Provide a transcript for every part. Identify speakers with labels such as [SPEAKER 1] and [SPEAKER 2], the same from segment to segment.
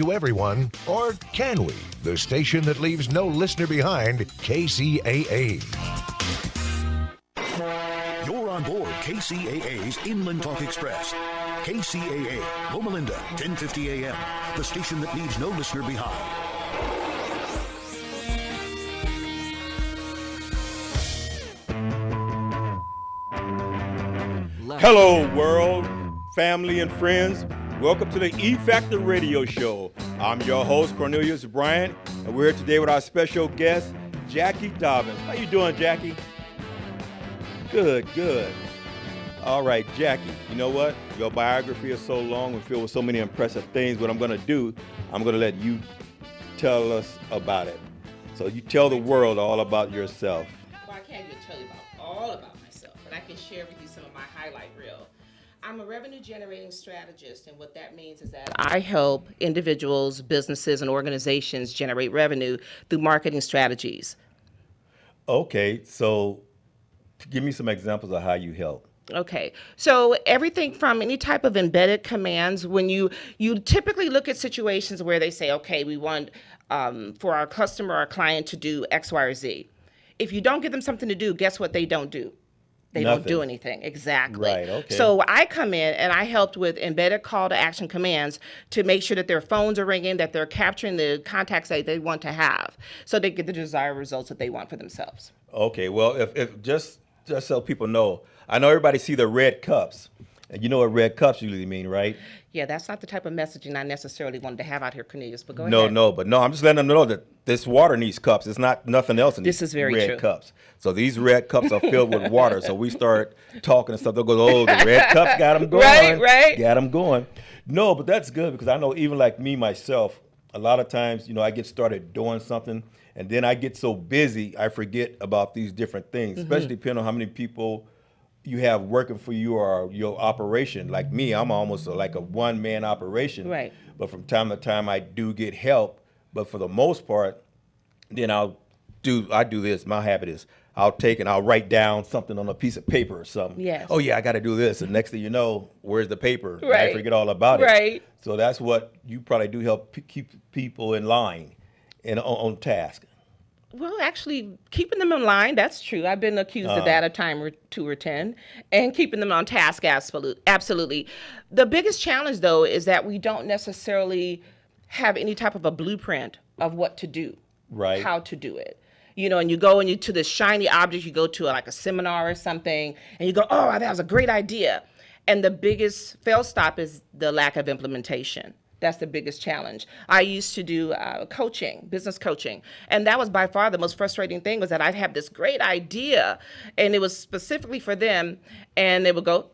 [SPEAKER 1] to everyone, or can we? The station that leaves no listener behind, KCAA.
[SPEAKER 2] You're on board KCAA's Inland Talk Express. KCAA, Loma Linda, 1050 AM, the station that leaves no listener behind.
[SPEAKER 3] Hello, world, family, and friends. Welcome to the E Factor Radio Show. I'm your host, Cornelius Bryant, and we're here today with our special guest, Jackie Dobbins. How you doing, Jackie? Good, good. All right, Jackie, you know what? Your biography is so long and filled with so many impressive things. What I'm going to do, I'm going to let you tell us about it. So you tell the world all about yourself.
[SPEAKER 4] Well, I can't even tell you all about myself, but I can share with you some of my highlight reel. I'm a revenue generating strategist, and what that means is that I help individuals, businesses, and organizations generate revenue through marketing strategies.
[SPEAKER 3] Okay, so give me some examples of how you help.
[SPEAKER 4] Okay, so everything from any type of embedded commands, when you typically look at situations where they say, okay, we want for our customer or client to do X, Y, or Z. If you don't give them something to do, guess what they don't do? They
[SPEAKER 3] Nothing.
[SPEAKER 4] don't do anything. Exactly.
[SPEAKER 3] Right, okay.
[SPEAKER 4] So I come in and I helped with embedded call to action commands to make sure that their phones are ringing, that they're capturing the contacts that they want to have so they get the desired results that they want for themselves.
[SPEAKER 3] Okay, well, if just so people know, I know everybody see the red cups, and you know what red cups usually mean, right?
[SPEAKER 4] Yeah, that's not the type of messaging I necessarily wanted to have out here, Cornelius, but go ahead.
[SPEAKER 3] No, I'm just letting them know that this water needs cups. It's not nothing else in
[SPEAKER 4] This
[SPEAKER 3] these
[SPEAKER 4] is very
[SPEAKER 3] red
[SPEAKER 4] true.
[SPEAKER 3] cups. So these red cups are filled with water. So we start talking and stuff. They'll go, oh, the red cups got them going.
[SPEAKER 4] Right.
[SPEAKER 3] Got them going. No, but that's good because I know even like me, myself, a lot of times, you know, I get started doing something and then I get so busy, I forget about these different things, especially depending on how many people you have working for you or your operation. Like me, I'm almost like a one-man operation.
[SPEAKER 4] Right.
[SPEAKER 3] But from time to time, I do get help. But for the most part, then I do this. My habit is I'll take and I'll write down something on a piece of paper or something.
[SPEAKER 4] Yes.
[SPEAKER 3] Oh yeah, I got to do this. And next thing you know, where's the paper? And
[SPEAKER 4] Right.
[SPEAKER 3] I forget all about it.
[SPEAKER 4] Right.
[SPEAKER 3] So that's what you probably do, help keep people in line and on task.
[SPEAKER 4] Well, actually, keeping them in line, that's true. I've been accused of that a time or two or 10. And keeping them on task, absolutely. The biggest challenge, though, is that we don't necessarily have any type of a blueprint of what to do,
[SPEAKER 3] Right.
[SPEAKER 4] how to do it. You know, and you go and you to this shiny object, you go to like a seminar or something, and you go, oh, that was a great idea. And the biggest fail stop is the lack of implementation. That's the biggest challenge. I used to do coaching, business coaching, and that was by far the most frustrating thing was that I'd have this great idea, and it was specifically for them, and they would go,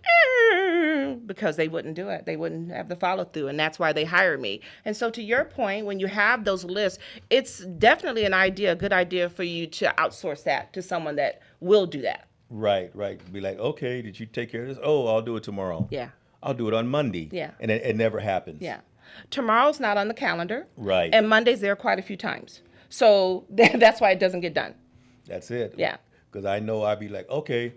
[SPEAKER 4] because they wouldn't do it. They wouldn't have the follow through, and that's why they hire me. And so to your point, when you have those lists, it's definitely a good idea for you to outsource that to someone that will do that.
[SPEAKER 3] Right. Be like, okay, did you take care of this? Oh, I'll do it tomorrow.
[SPEAKER 4] Yeah.
[SPEAKER 3] I'll do it on Monday.
[SPEAKER 4] Yeah.
[SPEAKER 3] And it never happens.
[SPEAKER 4] Yeah. Tomorrow's not on the calendar.
[SPEAKER 3] Right.
[SPEAKER 4] And Monday's there quite a few times. So that's why it doesn't get done.
[SPEAKER 3] That's it.
[SPEAKER 4] Yeah.
[SPEAKER 3] Because I know I'd be like, okay,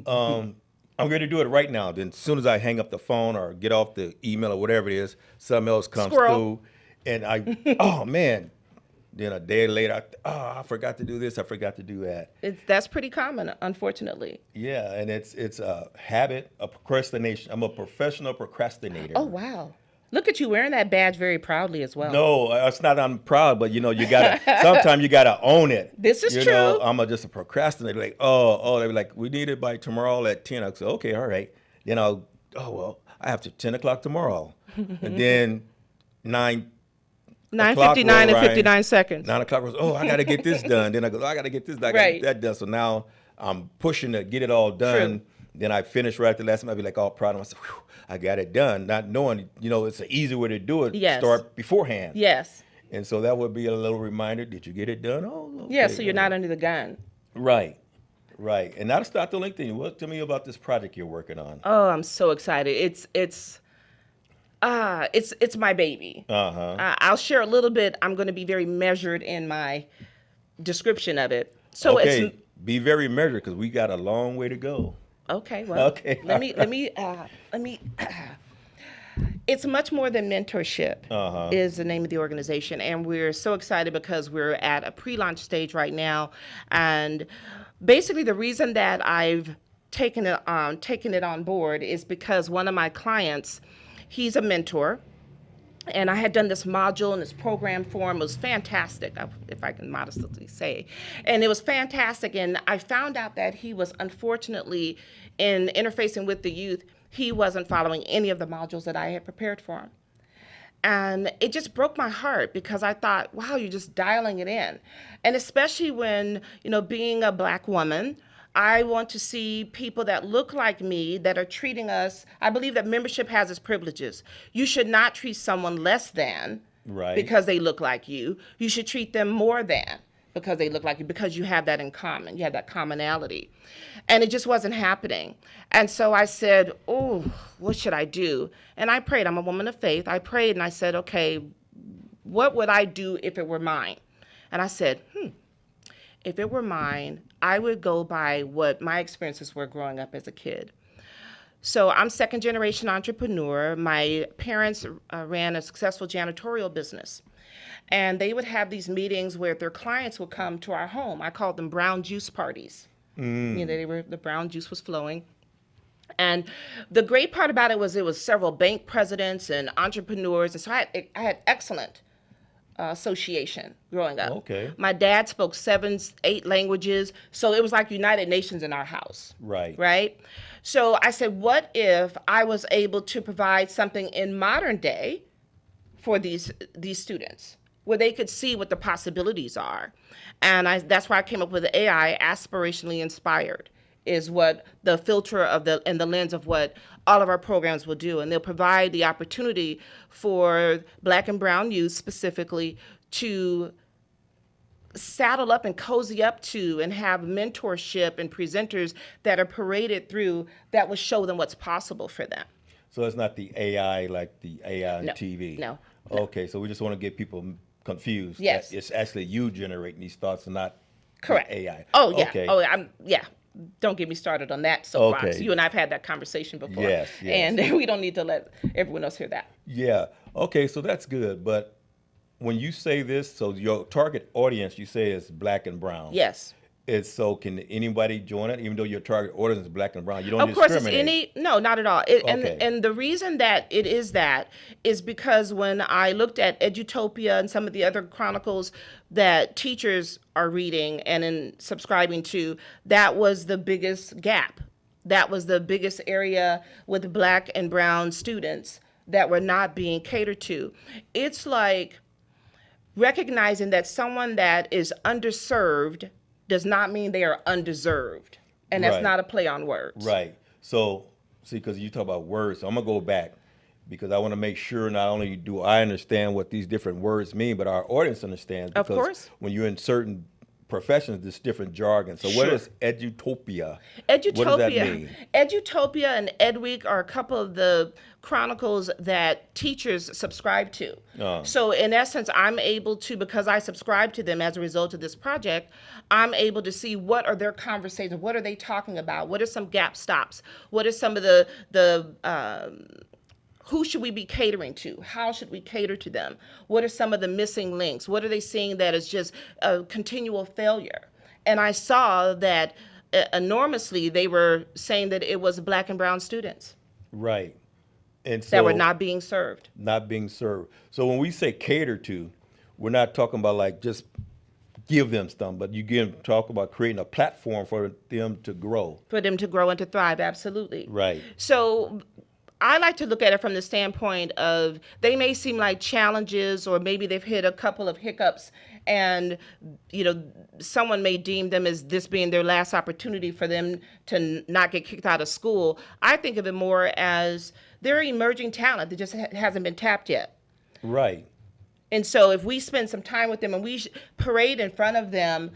[SPEAKER 3] I'm going to do it right now. Then as soon as I hang up the phone or get off the email or whatever it is, something else comes
[SPEAKER 4] Squirrel.
[SPEAKER 3] through. And I, oh, man. Then a day later, I forgot to do this. I forgot to do that.
[SPEAKER 4] That's pretty common, unfortunately.
[SPEAKER 3] Yeah. And it's a habit of procrastination. I'm a professional procrastinator.
[SPEAKER 4] Oh, wow. Look at you wearing that badge very proudly as well.
[SPEAKER 3] No, it's not I'm proud, but you know, you gotta sometimes you gotta own it.
[SPEAKER 4] This is
[SPEAKER 3] you
[SPEAKER 4] true.
[SPEAKER 3] Know, I'm just a procrastinator. Like, oh, they were like, we need it by tomorrow at 10. I said, okay, all right. Then I have to 10 o'clock tomorrow. And then 9:59
[SPEAKER 4] and 59 seconds.
[SPEAKER 3] 9 o'clock was, I gotta get this done. Then I go, I gotta get this done, I gotta
[SPEAKER 4] Right.
[SPEAKER 3] get that done. So now I'm pushing to get it all done.
[SPEAKER 4] True.
[SPEAKER 3] Then I finish right at the last time. I'd be like all proud of myself. Whew, I got it done. Not knowing, it's an easy way to do it.
[SPEAKER 4] Yes.
[SPEAKER 3] Start beforehand.
[SPEAKER 4] Yes.
[SPEAKER 3] And so that would be a little reminder. Did you get it done? Oh, okay.
[SPEAKER 4] Yeah, so you're not under the gun.
[SPEAKER 3] Right. And now to start the LinkedIn. Tell me about this project you're working on.
[SPEAKER 4] Oh, I'm so excited. It's my baby. I'll share a little bit. I'm going to be very measured in my description of it. So
[SPEAKER 3] okay, be very measured because we got a long way to go.
[SPEAKER 4] Okay, well,
[SPEAKER 3] Okay.
[SPEAKER 4] let me. It's much more than mentorship, is the name of the organization. And we're so excited because we're at a pre-launch stage right now. And basically the reason that I've taken it on board is because one of my clients, he's a mentor. And I had done this module and this program for him. It was fantastic, if I can modestly say. And it was fantastic. And I found out that he was, unfortunately, in interfacing with the youth, he wasn't following any of the modules that I had prepared for him. And it just broke my heart because I thought, wow, you're just dialing it in. And especially when, being a Black woman, I want to see people that look like me that are treating us. I believe that membership has its privileges. You should not treat someone less than because they look like you. You should treat them more than because they look like you, because you have that in common. You have that commonality. And it just wasn't happening. And so I said, oh, what should I do? And I prayed. I'm a woman of faith. I prayed and I said, okay, what would I do if it were mine? And I said, if it were mine, I would go by what my experiences were growing up as a kid. So I'm second generation entrepreneur. My parents ran a successful janitorial business. And they would have these meetings where their clients would come to our home. I called them brown juice parties. The brown juice was flowing. And the great part about it was several bank presidents and entrepreneurs. And so I had excellent association growing up.
[SPEAKER 3] Okay.
[SPEAKER 4] My dad spoke 7, 8 languages, so it was like United Nations in our house. Right? So I said, what if I was able to provide something in modern day for these students, where they could see what the possibilities are? And that's why I came up with the AI, aspirationally inspired, is what the filter and the lens of what all of our programs will do. And they'll provide the opportunity for Black and brown youth specifically to saddle up and cozy up to and have mentorship and presenters that are paraded through that will show them what's possible for them.
[SPEAKER 3] So it's not the AI like the AI on TV?
[SPEAKER 4] No.
[SPEAKER 3] Okay, so we just want to get people confused.
[SPEAKER 4] Yes.
[SPEAKER 3] It's actually you generating these thoughts and not
[SPEAKER 4] correct.
[SPEAKER 3] AI.
[SPEAKER 4] Oh, yeah.
[SPEAKER 3] Okay.
[SPEAKER 4] Oh, yeah. Don't get me started on that soapbox.
[SPEAKER 3] Okay.
[SPEAKER 4] You and I have had that conversation before.
[SPEAKER 3] Yes.
[SPEAKER 4] And we don't need to let everyone else hear that.
[SPEAKER 3] Yeah. Okay, so that's good. But when you say this, so your target audience, you say is Black and brown.
[SPEAKER 4] Yes.
[SPEAKER 3] So can anybody join it, even though your target audience is Black and brown? You don't
[SPEAKER 4] Of course,
[SPEAKER 3] discriminate.
[SPEAKER 4] no, not at all.
[SPEAKER 3] Okay.
[SPEAKER 4] And the reason that it is that is because when I looked at Edutopia and some of the other chronicles that teachers are reading and in subscribing to, that was the biggest gap. That was the biggest area with Black and brown students that were not being catered to. It's like recognizing that someone that is underserved does not mean they are undeserved. And that's not a play on words.
[SPEAKER 3] Right. So, see, because you talk about words, so I'm going to go back because I want to make sure not only do I understand what these different words mean, but our audience understands. Because
[SPEAKER 4] of course.
[SPEAKER 3] When you're in certain professions, there's different jargon. So what is Edutopia?
[SPEAKER 4] Edutopia.
[SPEAKER 3] What does that mean?
[SPEAKER 4] Edutopia and Edweek are a couple of the chronicles that teachers subscribe to. So in essence, I'm able to, because I subscribe to them as a result of this project, I'm able to see what are their conversations, what are they talking about, what are some gap stops, what are some of the who should we be catering to? How should we cater to them? What are some of the missing links? What are they seeing that is just a continual failure? And I saw that enormously they were saying that it was Black and brown students.
[SPEAKER 3] Right. And so,
[SPEAKER 4] that were not being served.
[SPEAKER 3] Not being served. So when we say cater to, we're not talking about like just give them stuff, but you talk about creating a platform for them to grow.
[SPEAKER 4] For them to grow and to thrive, absolutely.
[SPEAKER 3] Right.
[SPEAKER 4] So I like to look at it from the standpoint of they may seem like challenges, or maybe they've hit a couple of hiccups, and someone may deem them as this being their last opportunity for them to not get kicked out of school. I think of it more as they're emerging talent that just hasn't been tapped yet.
[SPEAKER 3] Right.
[SPEAKER 4] And so if we spend some time with them and we parade in front of them,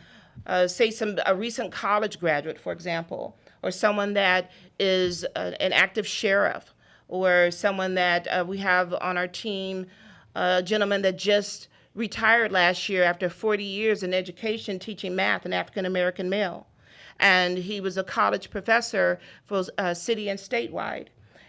[SPEAKER 4] say a recent college graduate, for example, or someone that is an active sheriff, or someone that we have on our team, a gentleman that just retired last year after 40 years in education teaching math, an African-American male. And he was a college professor for city and statewide.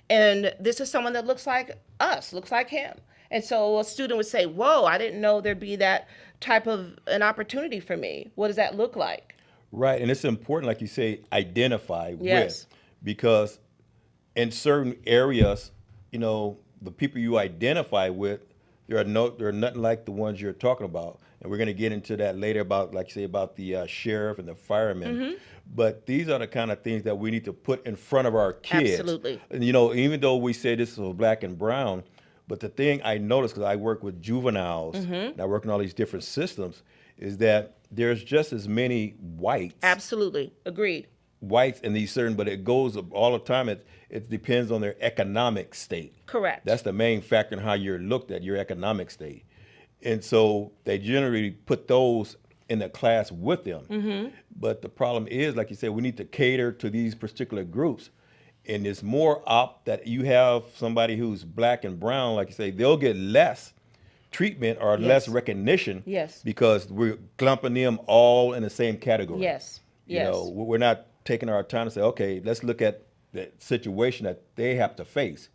[SPEAKER 4] And this is someone that looks like us, looks like him. And so a student would say, whoa, I didn't know there'd be that type of an opportunity for me. What does that look like?
[SPEAKER 3] Right, and it's important, like you say, identify
[SPEAKER 4] Yes.
[SPEAKER 3] with, because in certain areas, the people you identify with, they're nothing like the ones you're talking about, and we're going to get into that later about, like you say, about the sheriff and the firemen. But these are the kind of things that we need to put in front of our kids.
[SPEAKER 4] Absolutely.
[SPEAKER 3] And even though we say this is black and brown, but the thing I noticed, because I work with juveniles and I work in all these different systems, is that there's just as many whites.
[SPEAKER 4] Absolutely. Agreed.
[SPEAKER 3] Whites in these certain, but it goes all the time. It depends on their economic state.
[SPEAKER 4] Correct.
[SPEAKER 3] That's the main factor in how you're looked at, your economic state. And so they generally put those in the class with them. But the problem is, like you said, we need to cater to these particular groups. And it's more that you have somebody who's black and brown, like you say, they'll get less treatment or less recognition.
[SPEAKER 4] Yes.
[SPEAKER 3] Because we're clumping them all in the same category.
[SPEAKER 4] Yes.
[SPEAKER 3] We're not taking our time to say, okay, let's look at the situation that they have to face,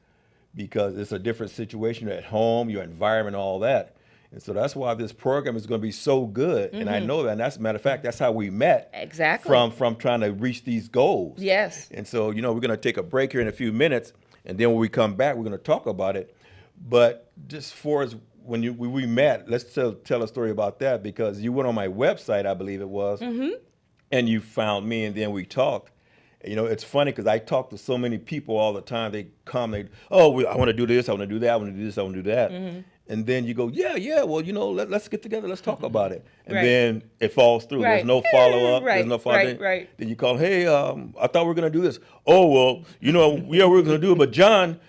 [SPEAKER 3] because it's a different situation at home, your environment, all that. And so that's why this program is going to be so good. And I know that. And that's a matter of fact, that's how we met.
[SPEAKER 4] Exactly.
[SPEAKER 3] From trying to reach these goals.
[SPEAKER 4] Yes.
[SPEAKER 3] And so, we're going to take a break here in a few minutes. And then when we come back, we're going to talk about it. But just for as when we met, let's tell a story about that, because you went on my website, I believe it was, and you found me, and then we talked. It's funny because I talk to so many people all the time. They come, I want to do this, I want to do that, I want to do this, I want to do that. And then you go, well, let's get together, let's talk about it. And then it falls through.
[SPEAKER 4] Right.
[SPEAKER 3] There's no follow-up.
[SPEAKER 4] Right.
[SPEAKER 3] There's no follow-up.
[SPEAKER 4] Right.
[SPEAKER 3] Then you call, hey, I thought we were going to do this. Oh, well, we were going to do it, but John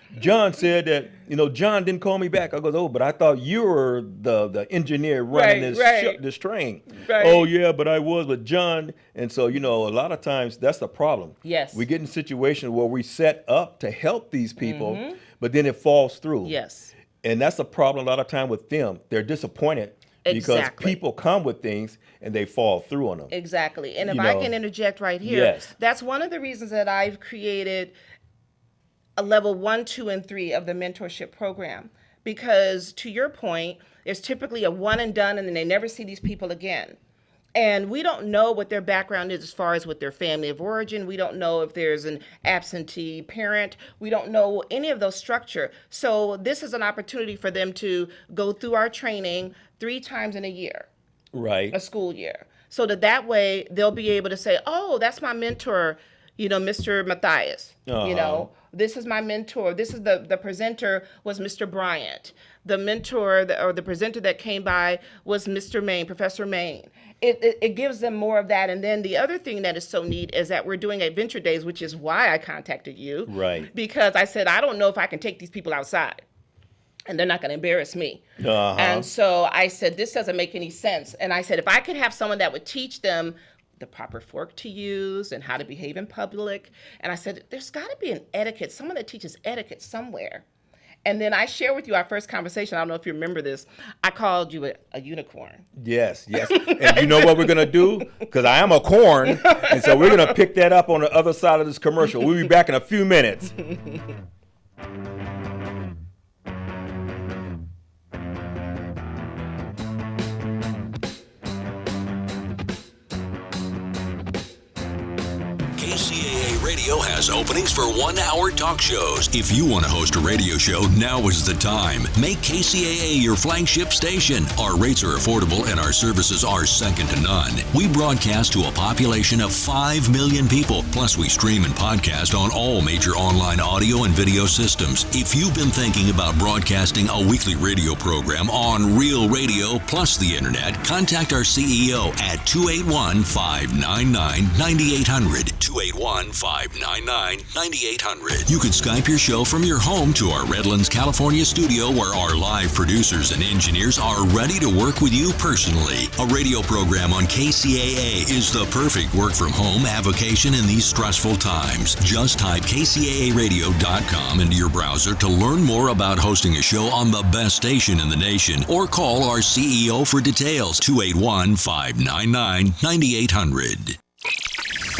[SPEAKER 3] said that, John didn't call me back. I goes, but I thought you were the engineer running this train.
[SPEAKER 4] Right.
[SPEAKER 3] Oh, yeah, but I was with John. And so, a lot of times that's the problem.
[SPEAKER 4] Yes.
[SPEAKER 3] We get in situations where we set up to help these people, but then it falls through.
[SPEAKER 4] Yes.
[SPEAKER 3] And that's a problem a lot of time with them. They're disappointed because people come with things and they fall through on them.
[SPEAKER 4] Exactly. And if I can interject right here,
[SPEAKER 3] Yes.
[SPEAKER 4] That's one of the reasons that I've created a level 1, 2, and 3 of the mentorship program. Because to your point, there's typically a one and done, and then they never see these people again. And we don't know what their background is as far as with their family of origin. We don't know if there's an absentee parent. We don't know any of those structure. So this is an opportunity for them to go through our training 3 times in a year.
[SPEAKER 3] Right.
[SPEAKER 4] A school year. So that way they'll be able to say, oh, that's my mentor, Mr. Matthias. This is my mentor. This is the presenter was Mr. Bryant. The mentor or the presenter that came by was Mr. Main, Professor Main. It gives them more of that. And then the other thing that is so neat is that we're doing Adventure Days, which is why I contacted you.
[SPEAKER 3] Right.
[SPEAKER 4] Because I said, I don't know if I can take these people outside. And they're not going to embarrass me. And so I said, this doesn't make any sense. And I said, if I could have someone that would teach them the proper fork to use and how to behave in public. And I said, there's got to be an etiquette, someone that teaches etiquette somewhere. And then I share with you our first conversation. I don't know if you remember this. I called you a unicorn.
[SPEAKER 3] Yes. And you know what we're going to do? Because I am a corn. And so we're going to pick that up on the other side of this commercial. We'll be back in a few minutes.
[SPEAKER 2] KCAA Radio has openings for 1-hour talk shows. If you want to host a radio show, now is the time. Make KCAA your flagship station. Our rates are affordable and our services are second to none. We broadcast to a population of 5 million people. Plus, we stream and podcast on all major online audio and video systems. If you've been thinking about broadcasting a weekly radio program on Real Radio plus the internet, contact our CEO at 281-599-9800. 281-599-9800. You can Skype your show from your home to our Redlands, California studio, where our live producers and engineers are ready to work with you personally. A radio program on KCAA is the perfect work from home avocation in these stressful times. Just type kcaaradio.com into your browser to learn more about hosting a show on the best station in the nation, or call our CEO for details, 281-599-9800.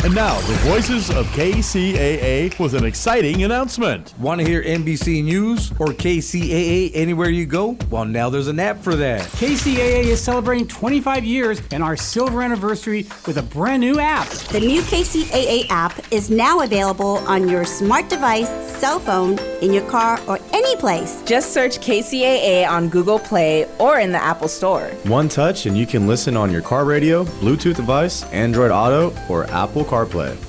[SPEAKER 5] And now, the voices of KCAA with an exciting announcement.
[SPEAKER 6] Want to hear NBC News or KCAA anywhere you go? Well, now there's an app for that.
[SPEAKER 7] KCAA is celebrating 25 years and our silver anniversary with a brand new app.
[SPEAKER 8] The new KCAA app is now available on your smart device, cell phone, in your car, or any place.
[SPEAKER 9] Just search KCAA on Google Play or in the Apple Store.
[SPEAKER 10] One touch and you can listen on your car radio, Bluetooth device, Android Auto, or Apple CarPlay.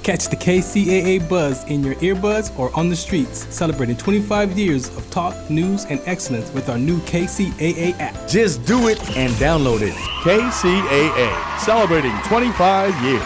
[SPEAKER 11] Catch the KCAA buzz in your earbuds or on the streets, celebrating 25 years of talk, news, and excellence with our new KCAA app.
[SPEAKER 6] Just do it and download it.
[SPEAKER 5] KCAA, celebrating 25 years.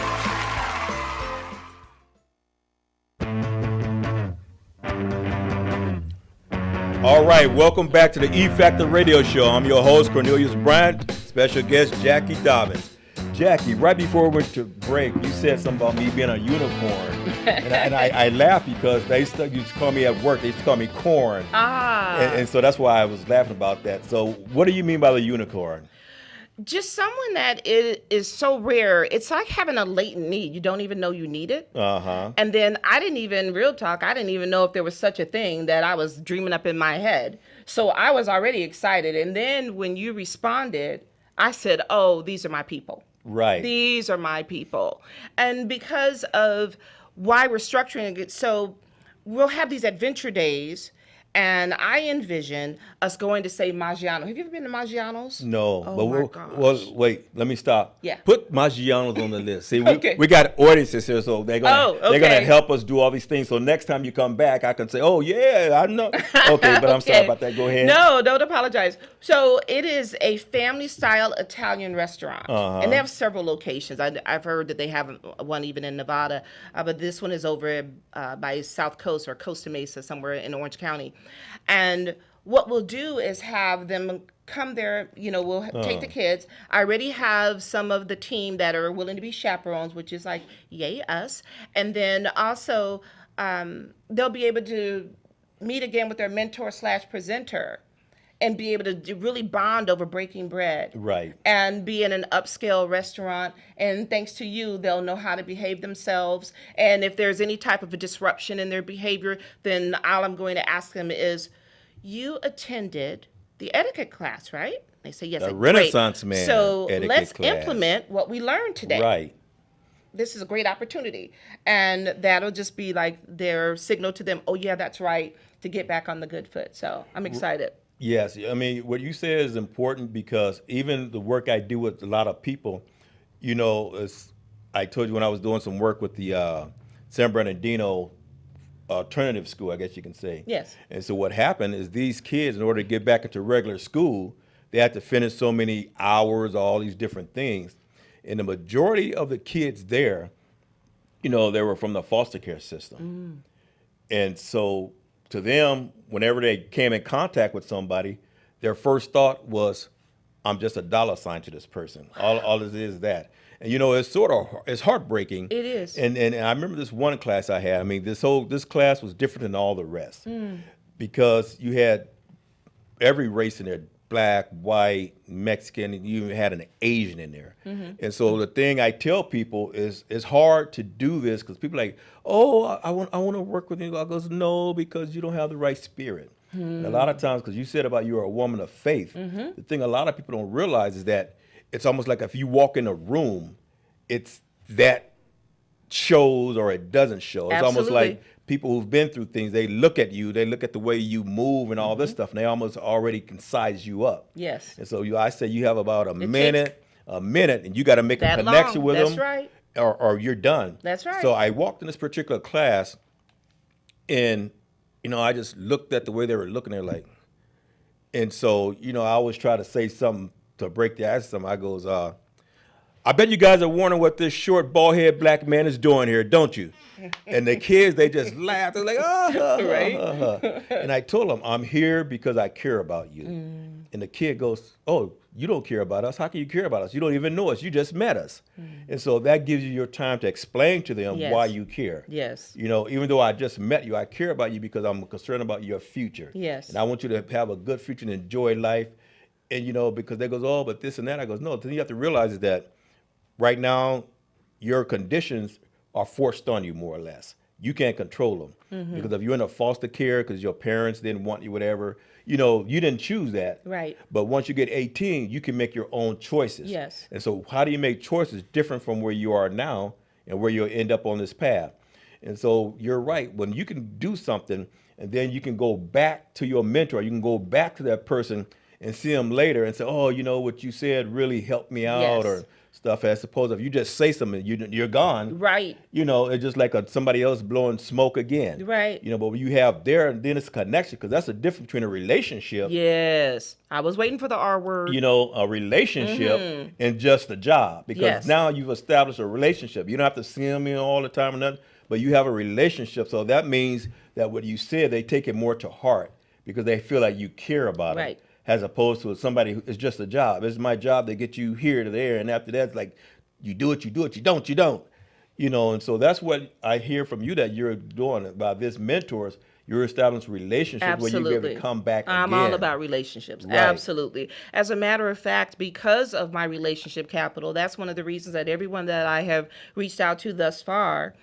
[SPEAKER 3] All right, welcome back to the E Factor Radio Show. I'm your host, Cornelius Bryant, special guest, Jackie Dobbins. Jackie, right before we went to break, you said something about me being a unicorn. and I laughed because they used to call me at work, they used to call me corn. And so that's why I was laughing about that. So what do you mean by the unicorn?
[SPEAKER 4] Just someone that is so rare. It's like having a latent need. You don't even know you need it. And then I didn't even know if there was such a thing that I was dreaming up in my head. So I was already excited. And then when you responded, I said, oh, these are my people.
[SPEAKER 3] Right.
[SPEAKER 4] These are my people. And because of why we're structuring it, so we'll have these adventure days. And I envision us going to, say, Maggiano's. Have you ever been to Maggiano's?
[SPEAKER 3] No.
[SPEAKER 4] Oh,
[SPEAKER 3] but
[SPEAKER 4] my gosh.
[SPEAKER 3] Well, wait, let me stop.
[SPEAKER 4] Yeah.
[SPEAKER 3] Put Maggiano's on the list. See,
[SPEAKER 4] Okay.
[SPEAKER 3] we got audiences here, so they're
[SPEAKER 4] okay.
[SPEAKER 3] gonna help us do all these things. So next time you come back, I can say, oh, yeah, I know. Okay, but I'm sorry about that. Go ahead.
[SPEAKER 4] No, don't apologize. So it is a family-style Italian restaurant. And they have several locations. I've heard that they have one even in Nevada. But this one is over by South Coast or Costa Mesa, somewhere in Orange County. And what we'll do is have them come there, we'll take the kids. I already have some of the team that are willing to be chaperones, which is like, yay, us. And then also they'll be able to meet again with their mentor/presenter and be able to really bond over breaking bread.
[SPEAKER 3] Right.
[SPEAKER 4] And be in an upscale restaurant. And thanks to you, they'll know how to behave themselves. And if there's any type of a disruption in their behavior, then all I'm going to ask them is, you attended the etiquette class, right? They say, yes.
[SPEAKER 3] The Renaissance Man
[SPEAKER 4] So
[SPEAKER 3] etiquette
[SPEAKER 4] let's
[SPEAKER 3] class.
[SPEAKER 4] implement what we learned today.
[SPEAKER 3] Right.
[SPEAKER 4] This is a great opportunity. And that'll just be like their signal to them, oh, yeah, that's right, to get back on the good foot. So I'm excited.
[SPEAKER 3] Yes, I mean, what you said is important because even the work I do with a lot of people, I told you when I was doing some work with the San Bernardino alternative school, I guess you can say.
[SPEAKER 4] Yes.
[SPEAKER 3] And so what happened is these kids, in order to get back into regular school, they had to finish so many hours, all these different things. And the majority of the kids there, they were from the foster care system. And so to them, whenever they came in contact with somebody, their first thought was, I'm just a dollar sign to this person. All it is that. And it's heartbreaking.
[SPEAKER 4] It is.
[SPEAKER 3] And I remember this one class I had. I mean, this class was different than all the rest because you had every race in there, black, white, Mexican, and you even had an Asian in there. And so the thing I tell people is it's hard to do this because people are like, oh, I want to work with you. I goes, no, because you don't have the right spirit. And a lot of times, because you said about you're a woman of faith, the thing a lot of people don't realize is that it's almost like if you walk in a room, it's that shows or it doesn't show. It's almost like people who've been through things, they look at you, they look at the way you move and all this stuff, and they almost already can size you up.
[SPEAKER 4] Yes.
[SPEAKER 3] And so I say you have about a minute, and you got to make a connection with them.
[SPEAKER 4] That's right.
[SPEAKER 3] Or you're done.
[SPEAKER 4] That's right.
[SPEAKER 3] So I walked in this particular class, and I just looked at the way they were looking. They're like, and so I always try to say something to break the ice. I goes, I bet you guys are wondering what this short, bald-headed black man is doing here, don't you? And the kids, they just laughed. They're like,
[SPEAKER 4] right.
[SPEAKER 3] And I told them, I'm here because I care about you. And the kid goes, oh, you don't care about us. How can you care about us? You don't even know us. You just met us. And so that gives you your time to explain to them why you care.
[SPEAKER 4] Yes.
[SPEAKER 3] Even though I just met you, I care about you because I'm concerned about your future.
[SPEAKER 4] Yes.
[SPEAKER 3] And I want you to have a good future and enjoy life. And, because they goes, oh, but this and that. I goes, no. The thing you have to realize is that right now, your conditions are forced on you more or less. You can't control them because if you're in a foster care because your parents didn't want you, whatever, you didn't choose that.
[SPEAKER 4] Right.
[SPEAKER 3] But once you get 18, you can make your own choices.
[SPEAKER 4] Yes.
[SPEAKER 3] And so how do you make choices different from where you are now and where you'll end up on this path? And so you're right. When you can do something and then you can go back to your mentor, you can go back to that person and see them later and say, oh, what you said really helped me out
[SPEAKER 4] Yes.
[SPEAKER 3] or stuff, as opposed if you just say something, you're gone.
[SPEAKER 4] Right.
[SPEAKER 3] It's just like somebody else blowing smoke again.
[SPEAKER 4] Right.
[SPEAKER 3] But when you have there, then it's a connection, because that's the difference between a relationship.
[SPEAKER 4] Yes. I was waiting for the R word.
[SPEAKER 3] A relationship and just a job, because
[SPEAKER 4] Yes.
[SPEAKER 3] now you've established a relationship. You don't have to see them all the time or nothing, but you have a relationship. So that means that what you said, they take it more to heart because they feel like you care about
[SPEAKER 4] Right.
[SPEAKER 3] it. As opposed to somebody who is just a job. It's my job to get you here to there, and after that, it's like you do it, you don't. And so that's what I hear from you that you're doing about this mentors. You're establishing relationships where you be able to come back again.
[SPEAKER 4] I'm all about relationships.
[SPEAKER 3] Right.
[SPEAKER 4] Absolutely. As a matter of fact, because of my relationship capital, that's one of the reasons that everyone that I have reached out to thus far,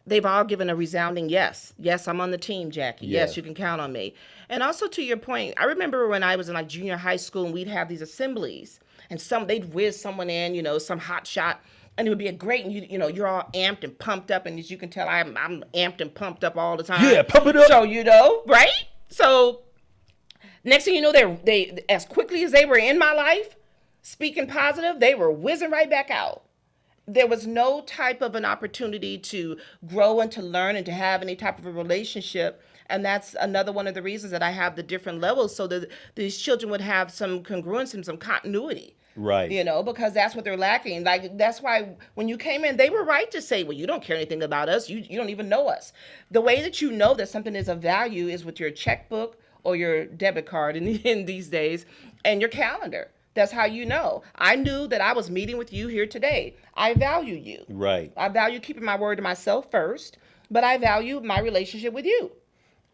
[SPEAKER 4] they've all given a resounding yes. Yes, I'm on the team, Jackie. Yes, you can count on me. And also to your point, I remember when I was in like junior high school and we'd have these assemblies and they'd whiz someone in, some hot shot, and it would be a great, and you're all amped and pumped up, and as you can tell, I'm amped and pumped up all the time.
[SPEAKER 3] Yeah, pump it up.
[SPEAKER 4] So, right? So next thing you know, they as quickly as they were in my life, speaking positive, they were whizzing right back out. There was no type of an opportunity to grow and to learn and to have any type of a relationship. And that's another one of the reasons that I have the different levels, so that these children would have some congruence and some continuity.
[SPEAKER 3] Right.
[SPEAKER 4] Because that's what they're lacking. Like, that's why when you came in, they were right to say, well, you don't care anything about us. You don't even know us. The way that you know that something is of value is with your checkbook or your debit card in these days and your calendar. That's how you know. I knew that I was meeting with you here today. I value you.
[SPEAKER 3] Right.
[SPEAKER 4] I value keeping my word to myself first, but I value my relationship with you.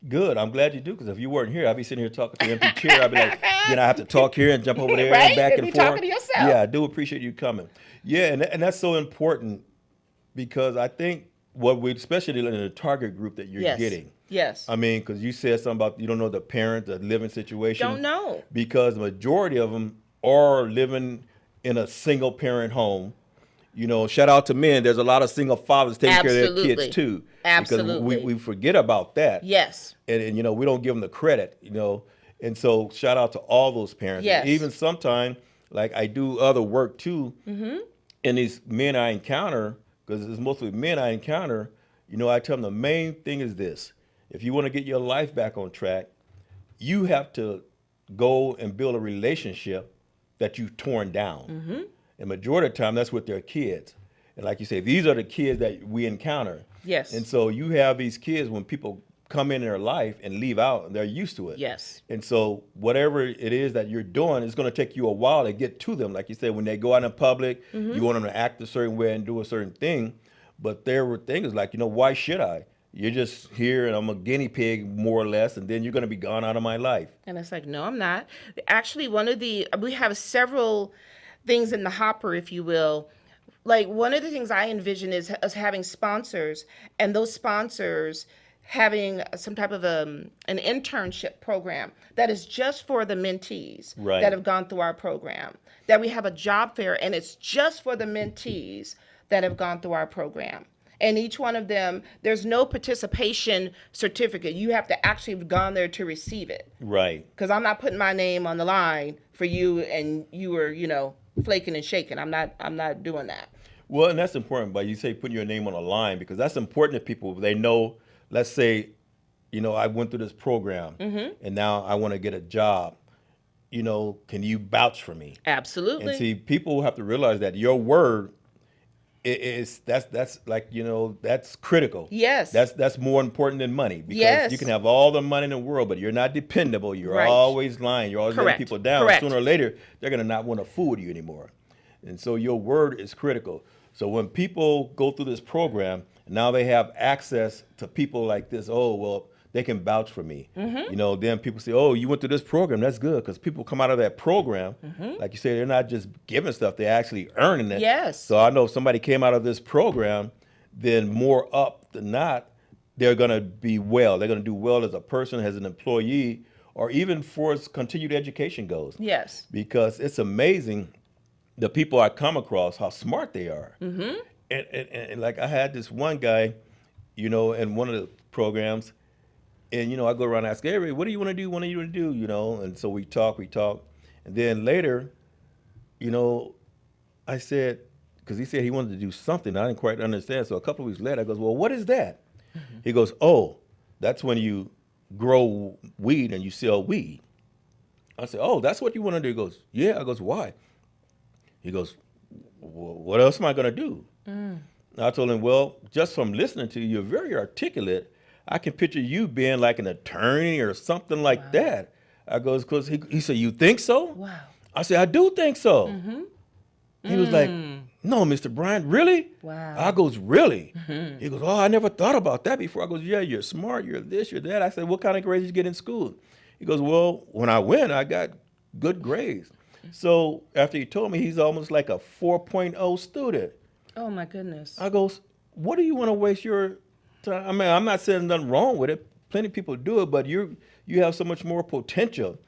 [SPEAKER 3] Good. I'm glad you do, because if you weren't here, I'd be sitting here talking to an empty chair. I'd be like, then I have to talk here and jump over there
[SPEAKER 4] Right?
[SPEAKER 3] and back
[SPEAKER 4] You'd
[SPEAKER 3] and
[SPEAKER 4] be
[SPEAKER 3] forth.
[SPEAKER 4] talking to yourself.
[SPEAKER 3] Yeah, I do appreciate you coming. Yeah, and that's so important, because I think especially in the target group that you're getting.
[SPEAKER 4] Yes.
[SPEAKER 3] I mean, because you said something about you don't know the parent, the living situation.
[SPEAKER 4] Don't know.
[SPEAKER 3] Because the majority of them are living in a single parent home. Shout out to men. There's a lot of single fathers taking care of their kids too.
[SPEAKER 4] Absolutely.
[SPEAKER 3] Because we forget about that.
[SPEAKER 4] Yes.
[SPEAKER 3] And we don't give them the credit, And so shout out to all those parents.
[SPEAKER 4] Yes.
[SPEAKER 3] Even sometimes, like I do other work too, and these men I encounter, because it's mostly men I encounter, I tell them the main thing is this. If you want to get your life back on track, you have to go and build a relationship that you've torn down. And majority of the time, that's with their kids. And like you say, these are the kids that we encounter.
[SPEAKER 4] Yes.
[SPEAKER 3] And so you have these kids, when people come in their life and leave out, they're used to it.
[SPEAKER 4] Yes.
[SPEAKER 3] And so whatever it is that you're doing, it's going to take you a while to get to them. Like you said, when they go out in public, you want them to act a certain way and do a certain thing. But there were things like, why should I? You're just here and I'm a guinea pig, more or less, and then you're going to be gone out of my life.
[SPEAKER 4] And it's like, no, I'm not. Actually, we have several things in the hopper, if you will. Like, one of the things I envision is us having sponsors, and those sponsors having some type of an internship program that is just for the mentees that have gone through our program. That we have a job fair, and it's just for the mentees that have gone through our program. And each one of them, there's no participation certificate. You have to actually have gone there to receive it.
[SPEAKER 3] Right.
[SPEAKER 4] Because I'm not putting my name on the line for you, and you were, flaking and shaking. I'm not doing that.
[SPEAKER 3] Well, and that's important, but you say putting your name on a line, because that's important to people. They know, let's say, I went through this program and now I want to get a job. Can you vouch for me?
[SPEAKER 4] Absolutely.
[SPEAKER 3] And see, people have to realize that your word that's like, that's critical.
[SPEAKER 4] Yes.
[SPEAKER 3] That's more important than money, because you can have all the money in the world, but you're not dependable. You're always lying. You're always letting people down.
[SPEAKER 4] Correct.
[SPEAKER 3] Sooner or later, they're going to not want to fool with you anymore. And so your word is critical. So when people go through this program, now they have access to people like this. Oh, well, they can vouch for me. Then people say, oh, you went through this program. That's good, because people come out of that program, like you say, they're not just giving stuff, they're actually earning it.
[SPEAKER 4] Yes.
[SPEAKER 3] So I know if somebody came out of this program, then more up than not, they're going to be well. They're going to do well as a person, as an employee, or even for as continued education goes.
[SPEAKER 4] Yes.
[SPEAKER 3] Because it's amazing the people I come across, how smart they are.
[SPEAKER 4] Mm-hmm.
[SPEAKER 3] And like I had this one guy, you know, in one of the programs, and, you know, I go around and ask, hey, what do you want to do? What do you want to do? You know, and so we talk. And then later, you know, I said, because he said he wanted to do something. I didn't quite understand. So a couple of weeks later, I goes, well, what is that? Mm-hmm. He goes, oh, that's when you grow weed and you sell weed. I said, oh, that's what you want to do? He goes, yeah. I goes, why? He goes, well, what else am I going to do? I told him, well, just from listening to you, you're very articulate. I can picture you being like an attorney or something like that. I goes, because he said, you think so?
[SPEAKER 4] Wow.
[SPEAKER 3] I said, I do think so.
[SPEAKER 4] Mm-hmm.
[SPEAKER 3] He was like, no, Mr. Bryant, really?
[SPEAKER 4] Wow.
[SPEAKER 3] I goes, really? Mm-hmm. He goes, oh, I never thought about that before. I goes, yeah, you're smart, you're this, you're that. I said, what kind of grades did you get in school? He goes, well, when I went, I got good grades. So after he told me, he's almost like a 4.0 student.
[SPEAKER 4] Oh, my goodness.
[SPEAKER 3] I goes, what do you want to waste your time? I mean, I'm not saying nothing wrong with it. Plenty of people do it, but you have so much more potential,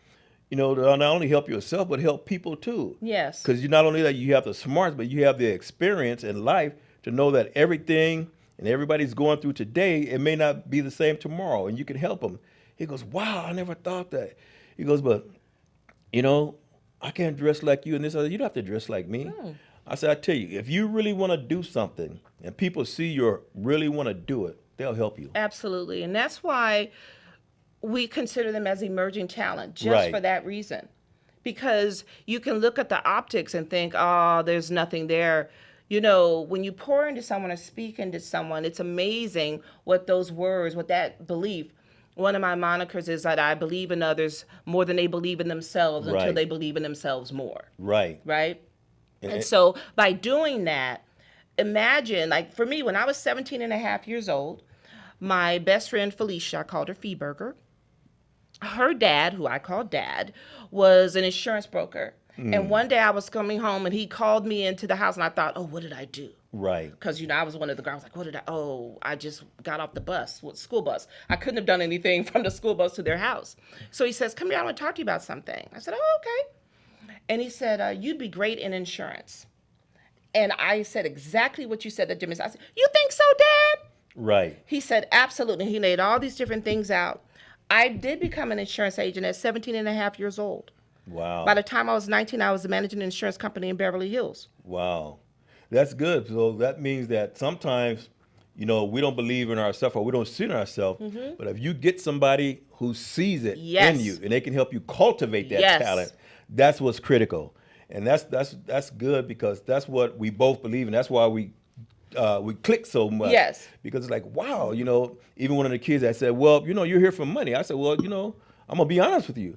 [SPEAKER 3] you know, to not only help yourself, but help people too.
[SPEAKER 4] Yes.
[SPEAKER 3] Because you not only that you have the smarts, but you have the experience in life to know that everything and everybody's going through today, it may not be the same tomorrow, and you can help them. He goes, wow, I never thought that. He goes, but, you know, I can't dress like you and this other. You don't have to dress like me. I said, I tell you, if you really want to do something and people see you really want to do it, they'll help you.
[SPEAKER 4] Absolutely. And that's why we consider them as emerging talent, just for that reason. Because you can look at the optics and think, oh, there's nothing there. You know, when you pour into someone or speak into someone, it's amazing what those words, what that belief. One of my monikers is that I believe in others more than they believe in themselves until they believe in themselves more.
[SPEAKER 3] Right.
[SPEAKER 4] Right? And so by doing that, imagine, like for me, when I was 17 and a half years old, my best friend Felicia, I called her Feeburger, her dad, who I called Dad, was an insurance broker. And one day I was coming home and he called me into the house and I thought, oh, what did I do?
[SPEAKER 3] Right.
[SPEAKER 4] Because, you know, I was one of the girls like, I just got off the bus, school bus. I couldn't have done anything from the school bus to their house. So he says, come here, I want to talk to you about something. I said, oh, okay. And he said, you'd be great in insurance. And I said exactly what you said that Jimmy said. I said, you think so, Dad?
[SPEAKER 3] Right.
[SPEAKER 4] He said, absolutely. He laid all these different things out. I did become an insurance agent at 17 and a half years old.
[SPEAKER 3] Wow.
[SPEAKER 4] By the time I was 19, I was managing an insurance company in Beverly Hills.
[SPEAKER 3] Wow. That's good. So that means that sometimes, you know, we don't believe in ourselves or we don't see in ourselves. Mm-hmm. But if you get somebody who sees it in you and they can help you cultivate that talent, that's what's critical. And that's good because that's what we both believe in. That's why we click so much. Yes. Because it's like, wow, you know, even one of the kids that said, well, you know, you're here for money. I said, well, you know, I'm going to be honest with you.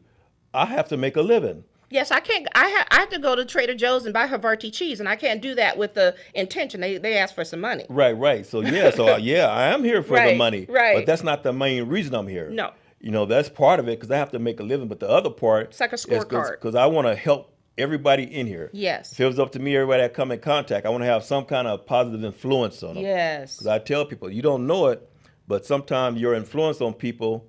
[SPEAKER 3] I have to make a living. Yes, I can't. I have to go to Trader Joe's and buy Havarti cheese, and I can't do that with the intention. They ask for some money. Right. So I am here for the money. Right. But that's not the main reason I'm here. No. You know, that's part of it because I have to make a living. But the other part, it's like a scorecard. Because I want to help everybody in here. Yes. If it was up to me, everybody that come in contact, I want to have some kind of positive influence on them. Yes. Because I tell people, you don't know it, but sometimes your influence on people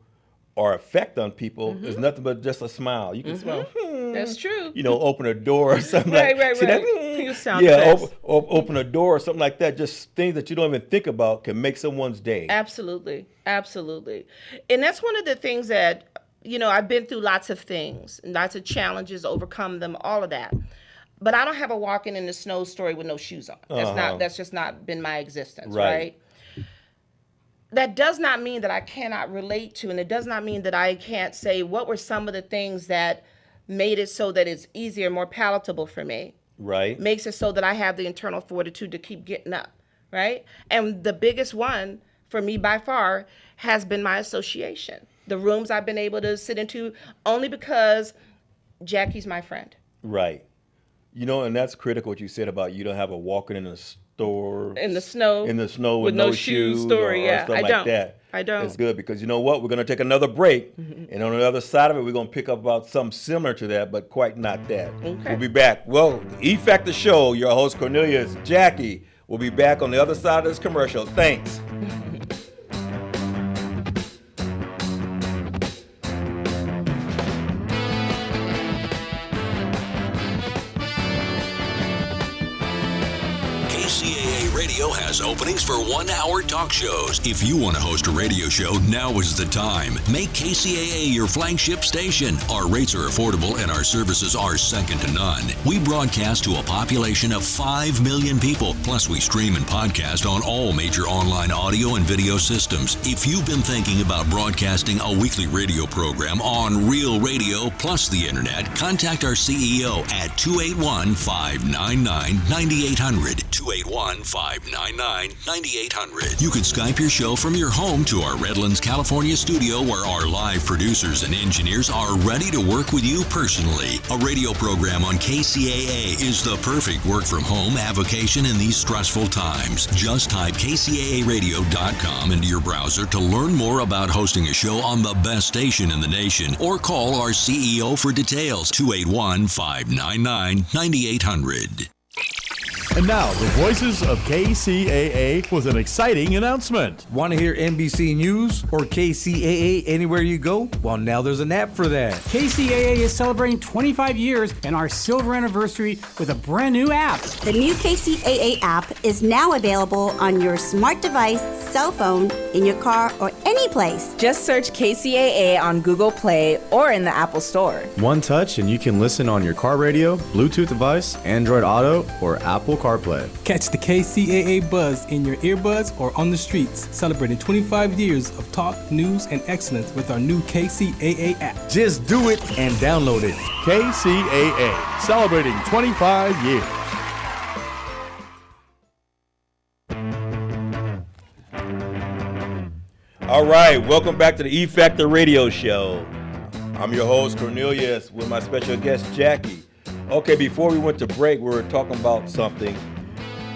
[SPEAKER 3] or effect on people is nothing but just a smile. You can smile. That's true. You know, open a door or something right. See that? You sound open a door or something like that. Just things that you don't even think about can make someone's day. Absolutely. And that's one of the things that, you know, I've been through lots of things, lots of challenges, overcome them, all of that. But I don't have a walking in the snow story with no shoes on. That's just not been my existence, right? That does not mean that I cannot relate to, and it does not mean that I can't say what were some of the things that made it so that it's easier, more palatable for me. Right. Makes it so that I have the internal fortitude to keep getting up, right? And the biggest one for me by far has been my association. The rooms I've been able to sit into only because Jackie's my friend. Right. You know, and that's critical what you said about you don't have a walking in the store. In the snow with no shoes story, or stuff like that. I don't. It's good because you know what? We're going to take another break. And on the other side of it, we're going to pick up about something similar to that, but quite not that. Okay. We'll be back. Well, E Factor Show, your host Cornelius, Jackie. We'll be back on the other side of this commercial. Thanks.
[SPEAKER 2] KCAA Radio has openings for 1-hour talk shows. If you want to host a radio show, now is the time. Make KCAA your flagship station. Our rates are affordable and our services are second to none. We broadcast to a population of 5 million people. Plus, we stream and podcast on all major online audio and video systems. If you've been thinking about broadcasting a weekly radio program on Real Radio plus the internet, contact our CEO at 281-599-9800. 281-599-9800. You can Skype your show from your home to our Redlands, California studio where our live producers and engineers are ready to work with you personally. A radio program on KCAA is the perfect work from home avocation in these stressful times. Just type kcaaradio.com into your browser to learn more about hosting a show on the best station in the nation or call our CEO for details. 281-599-9800.
[SPEAKER 5] And now, the voices of KCAA with an exciting announcement.
[SPEAKER 6] Want to hear NBC News or KCAA anywhere you go? Well, now there's an app for that.
[SPEAKER 7] KCAA is celebrating 25 years and our silver anniversary with a brand new app.
[SPEAKER 8] The new KCAA app is now available on your smart device, cell phone, in your car, or any place.
[SPEAKER 9] Just search KCAA on Google Play or in the Apple Store.
[SPEAKER 10] One touch and you can listen on your car radio, Bluetooth device, Android Auto, or Apple CarPlay.
[SPEAKER 11] Catch the KCAA buzz in your earbuds or on the streets, celebrating 25 years of talk, news, and excellence with our new KCAA app.
[SPEAKER 6] Just do it and download it.
[SPEAKER 5] KCAA, celebrating 25 years.
[SPEAKER 3] All right, welcome back to the E Factor Radio Show. I'm your host, Cornelius, with my special guest, Jackie. Okay, before we went to break, we were talking about something.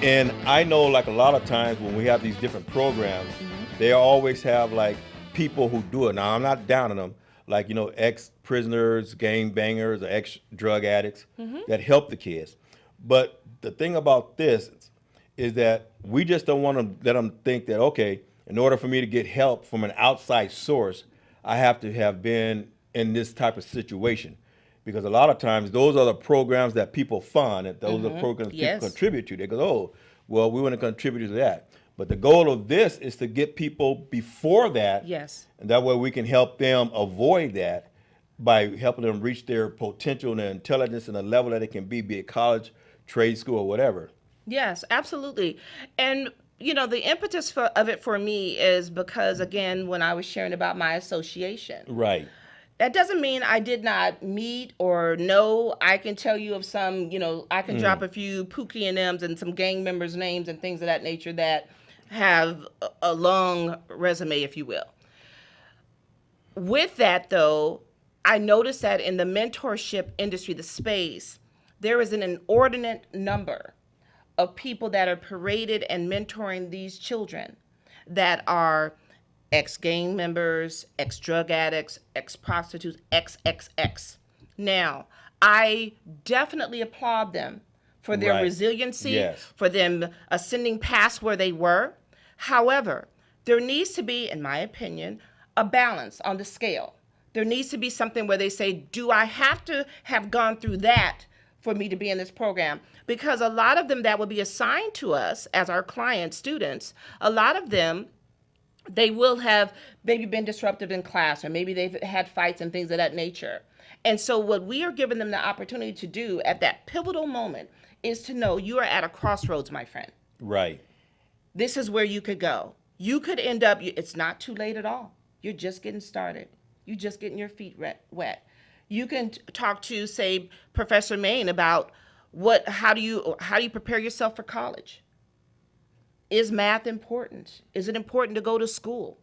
[SPEAKER 3] And I know, like, a lot of times when we have these different programs, they always have, like, people who do it. Now, I'm not down on them. Like, you know, ex-prisoners, gang bangers, or ex-drug addicts that help the kids. But the thing about this is that we just don't want to let them think that, okay, in order for me to get help from an outside source, I have to have been in this type of situation. Because a lot of times, those are the programs that people fund, and those are the programs people contribute to. They go, oh, well, we want to contribute to that. But the goal of this is to get people before that, and that way we can help them avoid that by helping them reach their potential and their intelligence and the level that it can be it college, trade school, or whatever.
[SPEAKER 4] Yes, absolutely. And you know, the impetus of it for me is because, again, when I was sharing about my association.
[SPEAKER 3] Right.
[SPEAKER 4] That doesn't mean I did not meet or know. I can tell you of some, you know, I can drop a few Pookie and M's and some gang members' names and things of that nature that have a long resume, if you will. With that, though, I noticed that in the mentorship industry, the space, there is an inordinate number of people that are paraded and mentoring these children that are ex-gang members, ex-drug addicts, ex-prostitutes, XXX. Now, I definitely applaud them for their resiliency, for them ascending past where they were. However, there needs to be, in my opinion, a balance on the scale. There needs to be something where they say, do I have to have gone through that for me to be in this program? Because a lot of them that will be assigned to us as our client students, a lot of them, they will have maybe been disruptive in class, or maybe they've had fights and things of that nature. And so what we are giving them the opportunity to do at that pivotal moment is to know you are at a crossroads, my friend.
[SPEAKER 3] Right.
[SPEAKER 4] This is where you could go. You could end up, it's not too late at all. You're just getting started. You're just getting your feet wet. You can talk to, say, Professor Main about how do you prepare yourself for college? Is math important? Is it important to go to school?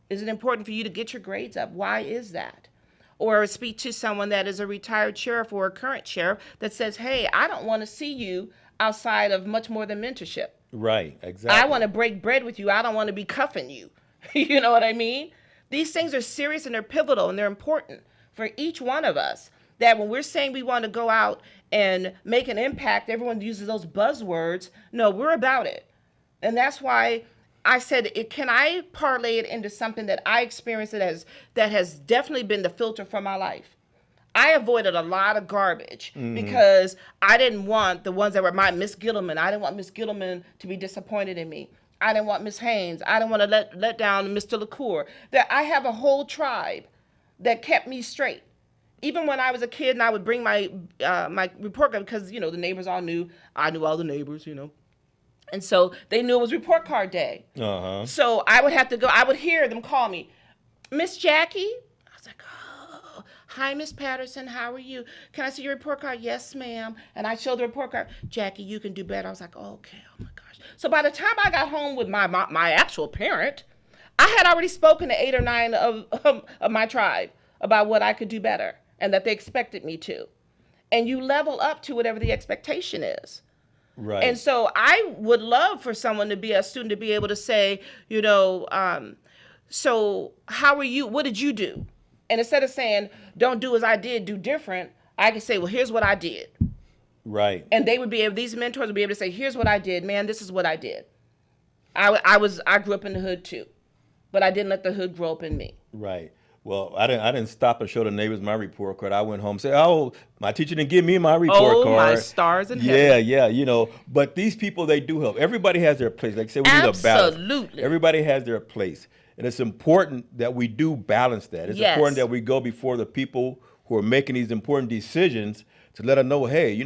[SPEAKER 4] Is it important for you to get your grades up? Why is that? Or speak to someone that is a retired sheriff or a current sheriff that says, hey, I don't want to see you outside of much more than mentorship.
[SPEAKER 3] Right, exactly.
[SPEAKER 4] I want to break bread with you. I don't want to be cuffing you. You know what I mean? These things are serious and they're pivotal and they're important for each one of us. that when we're saying we want to go out and make an impact, everyone uses those buzzwords. No, we're about it. And that's why I said, can I parlay it into something that I experienced that has definitely been the filter for my life? I avoided a lot of garbage because I didn't want the ones that were my Miss Gittleman. I didn't want Miss Gittleman to be disappointed in me. I didn't want Miss Haynes. I didn't want to let down Mr. LaCour. That I have a whole tribe that kept me straight. Even when I was a kid and I would bring my my report card, because, the neighbors all knew. I knew all the neighbors, And so they knew it was report card day.
[SPEAKER 3] Uh-huh.
[SPEAKER 4] So I would have to go. I would hear them call me, Miss Jackie. I was like, oh, hi, Miss Patterson. How are you? Can I see your report card? Yes, ma'am. And I showed the report card. Jackie, you can do better. I was like, okay. Oh my gosh. So by the time I got home with my actual parent, I had already spoken to 8 or 9 of my tribe about what I could do better and that they expected me to. And you level up to whatever the expectation is.
[SPEAKER 3] Right.
[SPEAKER 4] And so I would love for someone to be a student to be able to say, so how are you? What did you do? And instead of saying, don't do as I did, do different, I can say, well, here's what I did.
[SPEAKER 3] Right.
[SPEAKER 4] And these mentors would be able to say, here's what I did, man, this is what I did. I grew up in the hood too, but I didn't let the hood grow up in me.
[SPEAKER 3] Right. Well, I didn't stop and show the neighbors my report card. I went home and said, oh, my teacher didn't give me my report card.
[SPEAKER 4] Oh, my stars in heaven.
[SPEAKER 3] Yeah. But these people, they do help. Everybody has their place. Like I said, we need a balance.
[SPEAKER 4] Absolutely.
[SPEAKER 3] Everybody has their place. And it's important that we do balance that. It's important that we go before the people who are making these important decisions to let them know, hey,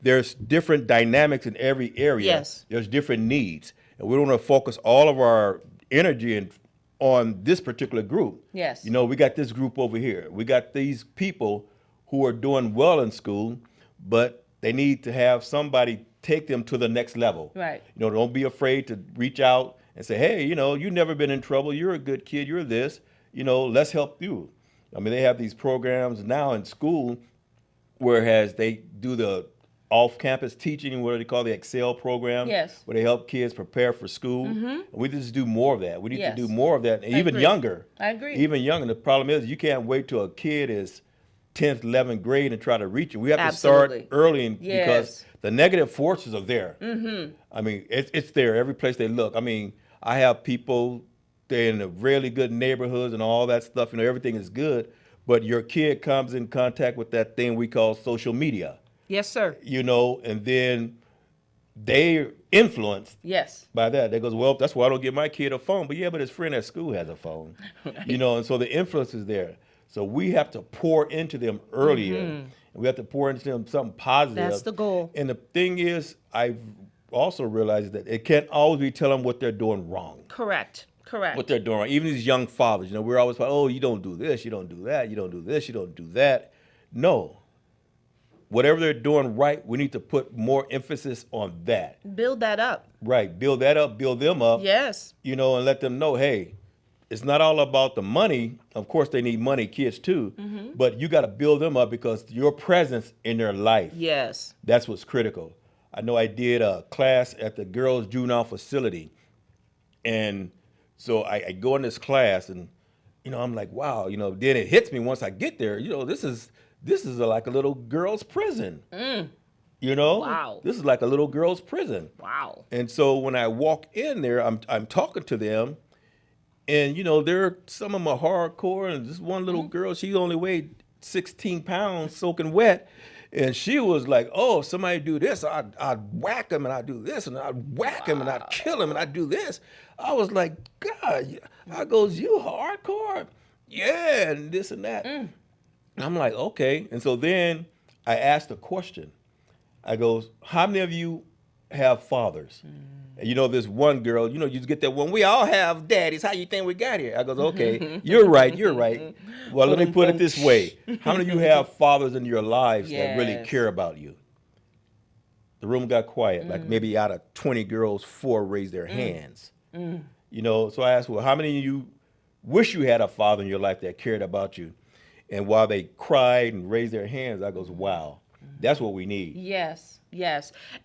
[SPEAKER 3] there's different dynamics in every area.
[SPEAKER 4] Yes.
[SPEAKER 3] There's different needs. And we don't want to focus all of our energy on this particular group.
[SPEAKER 4] Yes.
[SPEAKER 3] We got this group over here. We got these people who are doing well in school, but they need to have somebody take them to the next level.
[SPEAKER 4] Right.
[SPEAKER 3] Don't be afraid to reach out and say, hey, you've never been in trouble. You're a good kid. You're this. Let's help you. I mean, they have these programs now in school, whereas they do the off-campus teaching, what they call the Excel program, where they help kids prepare for school. And we just do more of that. We need to do more of that, and even younger.
[SPEAKER 4] I agree.
[SPEAKER 3] Even younger. The problem is you can't wait till a kid is 10th, 11th grade and try to reach it. We have to start early because the negative forces are there. I mean, it's there every place they look. I mean, I have people, they're in a really good neighborhoods and all that stuff, everything is good, but your kid comes in contact with that thing we call social media.
[SPEAKER 4] Yes, sir.
[SPEAKER 3] And then they influenced by that. They goes, well, that's why I don't give my kid a phone. But his friend at school has a phone. Right. And so the influence is there. So we have to pour into them earlier. And we have to pour into them something positive.
[SPEAKER 4] That's the goal.
[SPEAKER 3] And the thing is, I've also realized that it can't always be telling them what they're doing wrong.
[SPEAKER 4] Correct.
[SPEAKER 3] What they're doing wrong. Even these young fathers, we're always like, oh, you don't do this, you don't do that, you don't do this, you don't do that. No. Whatever they're doing right, we need to put more emphasis on that.
[SPEAKER 4] Build that up.
[SPEAKER 3] Right. Build that up, build them up.
[SPEAKER 4] Yes.
[SPEAKER 3] And let them know, hey, it's not all about the money. Of course, they need money, kids too. But you got to build them up because your presence in their life.
[SPEAKER 4] Yes.
[SPEAKER 3] That's what's critical. I know I did a class at the girls' juvenile facility. And so I go in this class and, I'm like, wow, then it hits me once I get there, this is like a little girl's prison.
[SPEAKER 4] Wow.
[SPEAKER 3] This is like a little girl's prison.
[SPEAKER 4] Wow.
[SPEAKER 3] And so when I walk in there, I'm talking to them, and some of them are hardcore, and this one little girl, she only weighed 16 pounds, soaking wet, and she was like, "Oh, if somebody do this, I'd whack him, and I'd do this, and I'd whack him, and I'd kill him, and I'd do this." I was like, "God," I goes, "You hardcore?" Yeah, and this and that. I'm like, okay. And so then I asked a question. I goes, how many of you have fathers? And this one girl, you just get that one, we all have daddies. How you think we got here? I goes, okay, you're right. Well, let me put it this way. How many of you have fathers in your lives that really care about you? The room got quiet. Like maybe out of 20 girls, 4 raised their hands. So I asked, well, how many of you wish you had a father in your life that cared about you? And while they cried and raised their hands, I goes, wow, that's what we need.
[SPEAKER 4] Yes.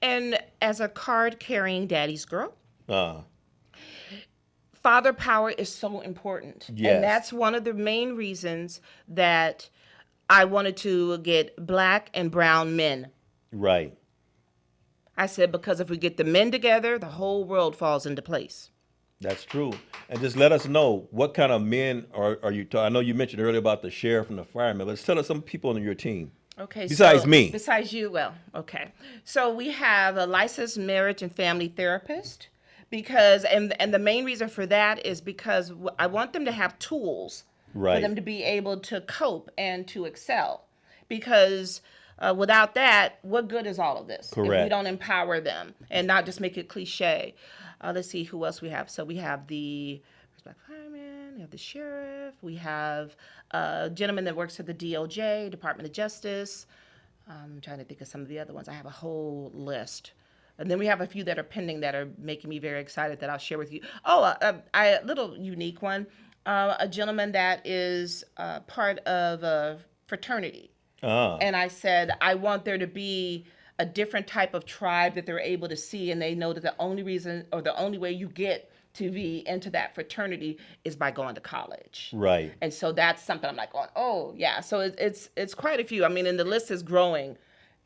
[SPEAKER 4] And as a card-carrying daddy's girl, father power is so important.
[SPEAKER 3] Yes.
[SPEAKER 4] And that's one of the main reasons that I wanted to get black and brown men.
[SPEAKER 3] Right.
[SPEAKER 4] I said, because if we get the men together, the whole world falls into place.
[SPEAKER 3] That's true. And just let us know, what kind of men are you talking? I know you mentioned earlier about the sheriff and the fireman, but tell us some people on your team.
[SPEAKER 4] Okay.
[SPEAKER 3] Besides me.
[SPEAKER 4] Besides you, well, okay. So we have a licensed marriage and family therapist, because, and the main reason for that is because I want them to have tools
[SPEAKER 3] right.
[SPEAKER 4] for them to be able to cope and to excel. Because without that, what good is all of this?
[SPEAKER 3] Correct.
[SPEAKER 4] If we don't empower them and not just make it cliche. Let's see who else we have. So we have the black fireman, we have the sheriff, we have a gentleman that works at the DOJ, Department of Justice. I'm trying to think of some of the other ones. I have a whole list. And then we have a few that are pending that are making me very excited that I'll share with you. Oh, a little unique one. A gentleman that is part of a fraternity. And I said, I want there to be a different type of tribe that they're able to see, and they know that the only reason or the only way you get to be into that fraternity is by going to college.
[SPEAKER 3] Right.
[SPEAKER 4] And so that's something I'm like, oh yeah. So it's quite a few. I mean, and the list is growing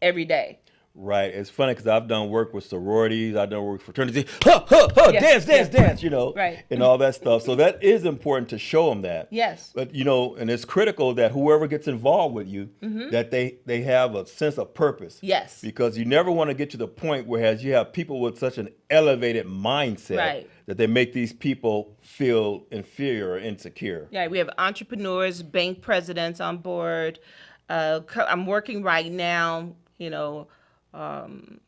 [SPEAKER 4] every day.
[SPEAKER 3] Right. It's funny because I've done work with sororities, I've done work with fraternities, yes, dance, you know,
[SPEAKER 4] right.
[SPEAKER 3] and all that stuff. So that is important to show them that.
[SPEAKER 4] Yes.
[SPEAKER 3] But, you know, and it's critical that whoever gets involved with you, that they have a sense of purpose.
[SPEAKER 4] Yes.
[SPEAKER 3] Because you never want to get to the point whereas you have people with such an elevated mindset
[SPEAKER 4] right.
[SPEAKER 3] that they make these people feel inferior or insecure.
[SPEAKER 4] Yeah, we have entrepreneurs, bank presidents on board. I'm working right now, you know,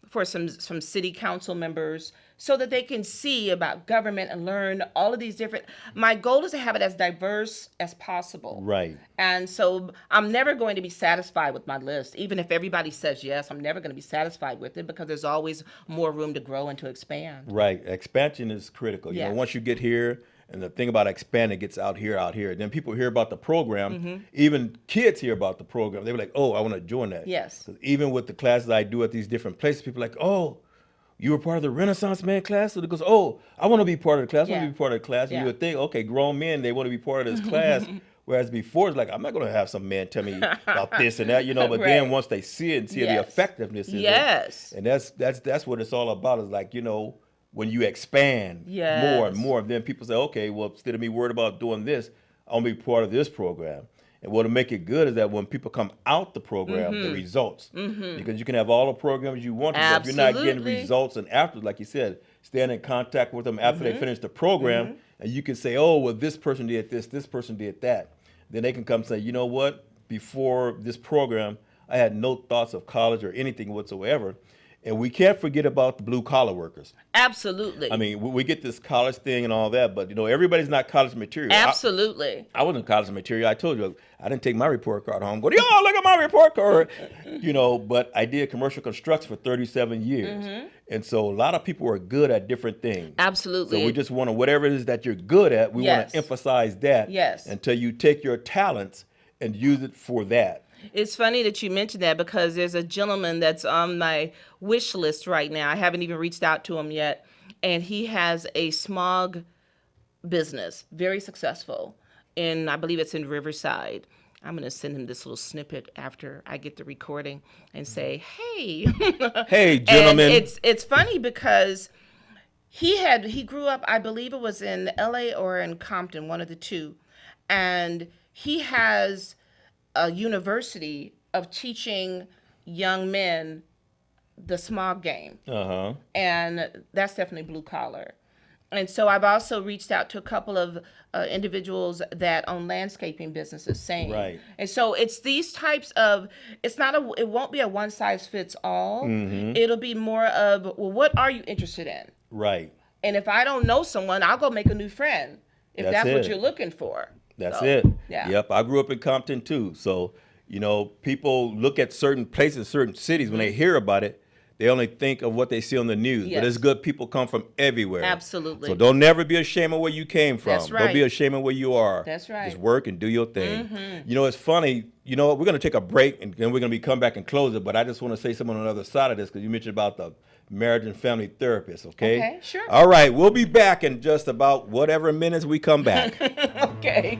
[SPEAKER 4] for some city council members so that they can see about government and learn all of these different. My goal is to have it as diverse as possible.
[SPEAKER 3] Right.
[SPEAKER 4] And so I'm never going to be satisfied with my list. Even if everybody says yes, I'm never going to be satisfied with it because there's always more room to grow and to expand.
[SPEAKER 3] Right. Expansion is critical. You know, once you get here, and the thing about expanding gets out here. Then people hear about the program. Even kids hear about the program. They were like, oh, I want to join that.
[SPEAKER 4] Yes.
[SPEAKER 3] Even with the classes I do at these different places, people are like, oh, you were part of the Renaissance Man class? So it goes, oh, I want to be part of the class. I want to be part of the class. And you would think, okay, grown men, they want to be part of this class. Whereas before, it's like, I'm not going to have some man tell me about this and that, you know. But then once they see it and see the effectiveness, and that's what it's all about. Is like, you know, when you expand more and more, then people say, okay, well, instead of me worried about doing this, I'll be part of this program. And what'll make it good is that when people come out the program, the results, because you can have all the programs you want to, but if you're not getting results, and after, like you said, stand in contact with them after they finish the program, and you can say, oh, well, this person did this person did that. Then they can come say, you know what, before this program, I had no thoughts of college or anything whatsoever. And we can't forget about the blue collar workers.
[SPEAKER 4] Absolutely.
[SPEAKER 3] I mean, we get this college thing and all that, but you know, everybody's not college material.
[SPEAKER 4] Absolutely.
[SPEAKER 3] I wasn't college material. I told you, I didn't take my report card home. Go, yo, look at my report card. You know, but I did commercial construction for 37 years. And so a lot of people are good at different things.
[SPEAKER 4] Absolutely.
[SPEAKER 3] So we just want to, whatever it is that you're good at, we want to emphasize that until you take your talents and use it for that.
[SPEAKER 4] It's funny that you mentioned that because there's a gentleman that's on my wish list right now. I haven't even reached out to him yet. And he has a smog business, very successful. I believe it's in Riverside. I'm going to send him this little snippet after I get the recording and say, hey.
[SPEAKER 3] Hey, gentlemen.
[SPEAKER 4] And it's funny because he grew up, I believe it was in LA or in Compton, one of the two. And he has a university of teaching young men the smog game. And that's definitely blue collar. And so I've also reached out to a couple of individuals that own landscaping businesses, same.
[SPEAKER 3] Right.
[SPEAKER 4] And so it's these types of, it won't be a one size fits all. It'll be more of, well, what are you interested in?
[SPEAKER 3] Right.
[SPEAKER 4] And if I don't know someone, I'll go make a new friend if that's what you're looking for.
[SPEAKER 3] That's it.
[SPEAKER 4] Yeah.
[SPEAKER 3] Yep. I grew up in Compton too. So, you know, people look at certain places, certain cities, when they hear about it, they only think of what they see on the news. But it's good people come from everywhere.
[SPEAKER 4] Absolutely.
[SPEAKER 3] So don't never be ashamed of where you came from.
[SPEAKER 4] That's right.
[SPEAKER 3] Don't be ashamed of where you are.
[SPEAKER 4] That's right.
[SPEAKER 3] Just work and do your thing. You know, it's funny. You know what? We're going to take a break and then we're going to come back and close it. But I just want to say something on the other side of this because you mentioned about the marriage and family therapist, okay?
[SPEAKER 4] Okay, sure.
[SPEAKER 3] All right. We'll be back in just about whatever minutes we come back.
[SPEAKER 4] Okay.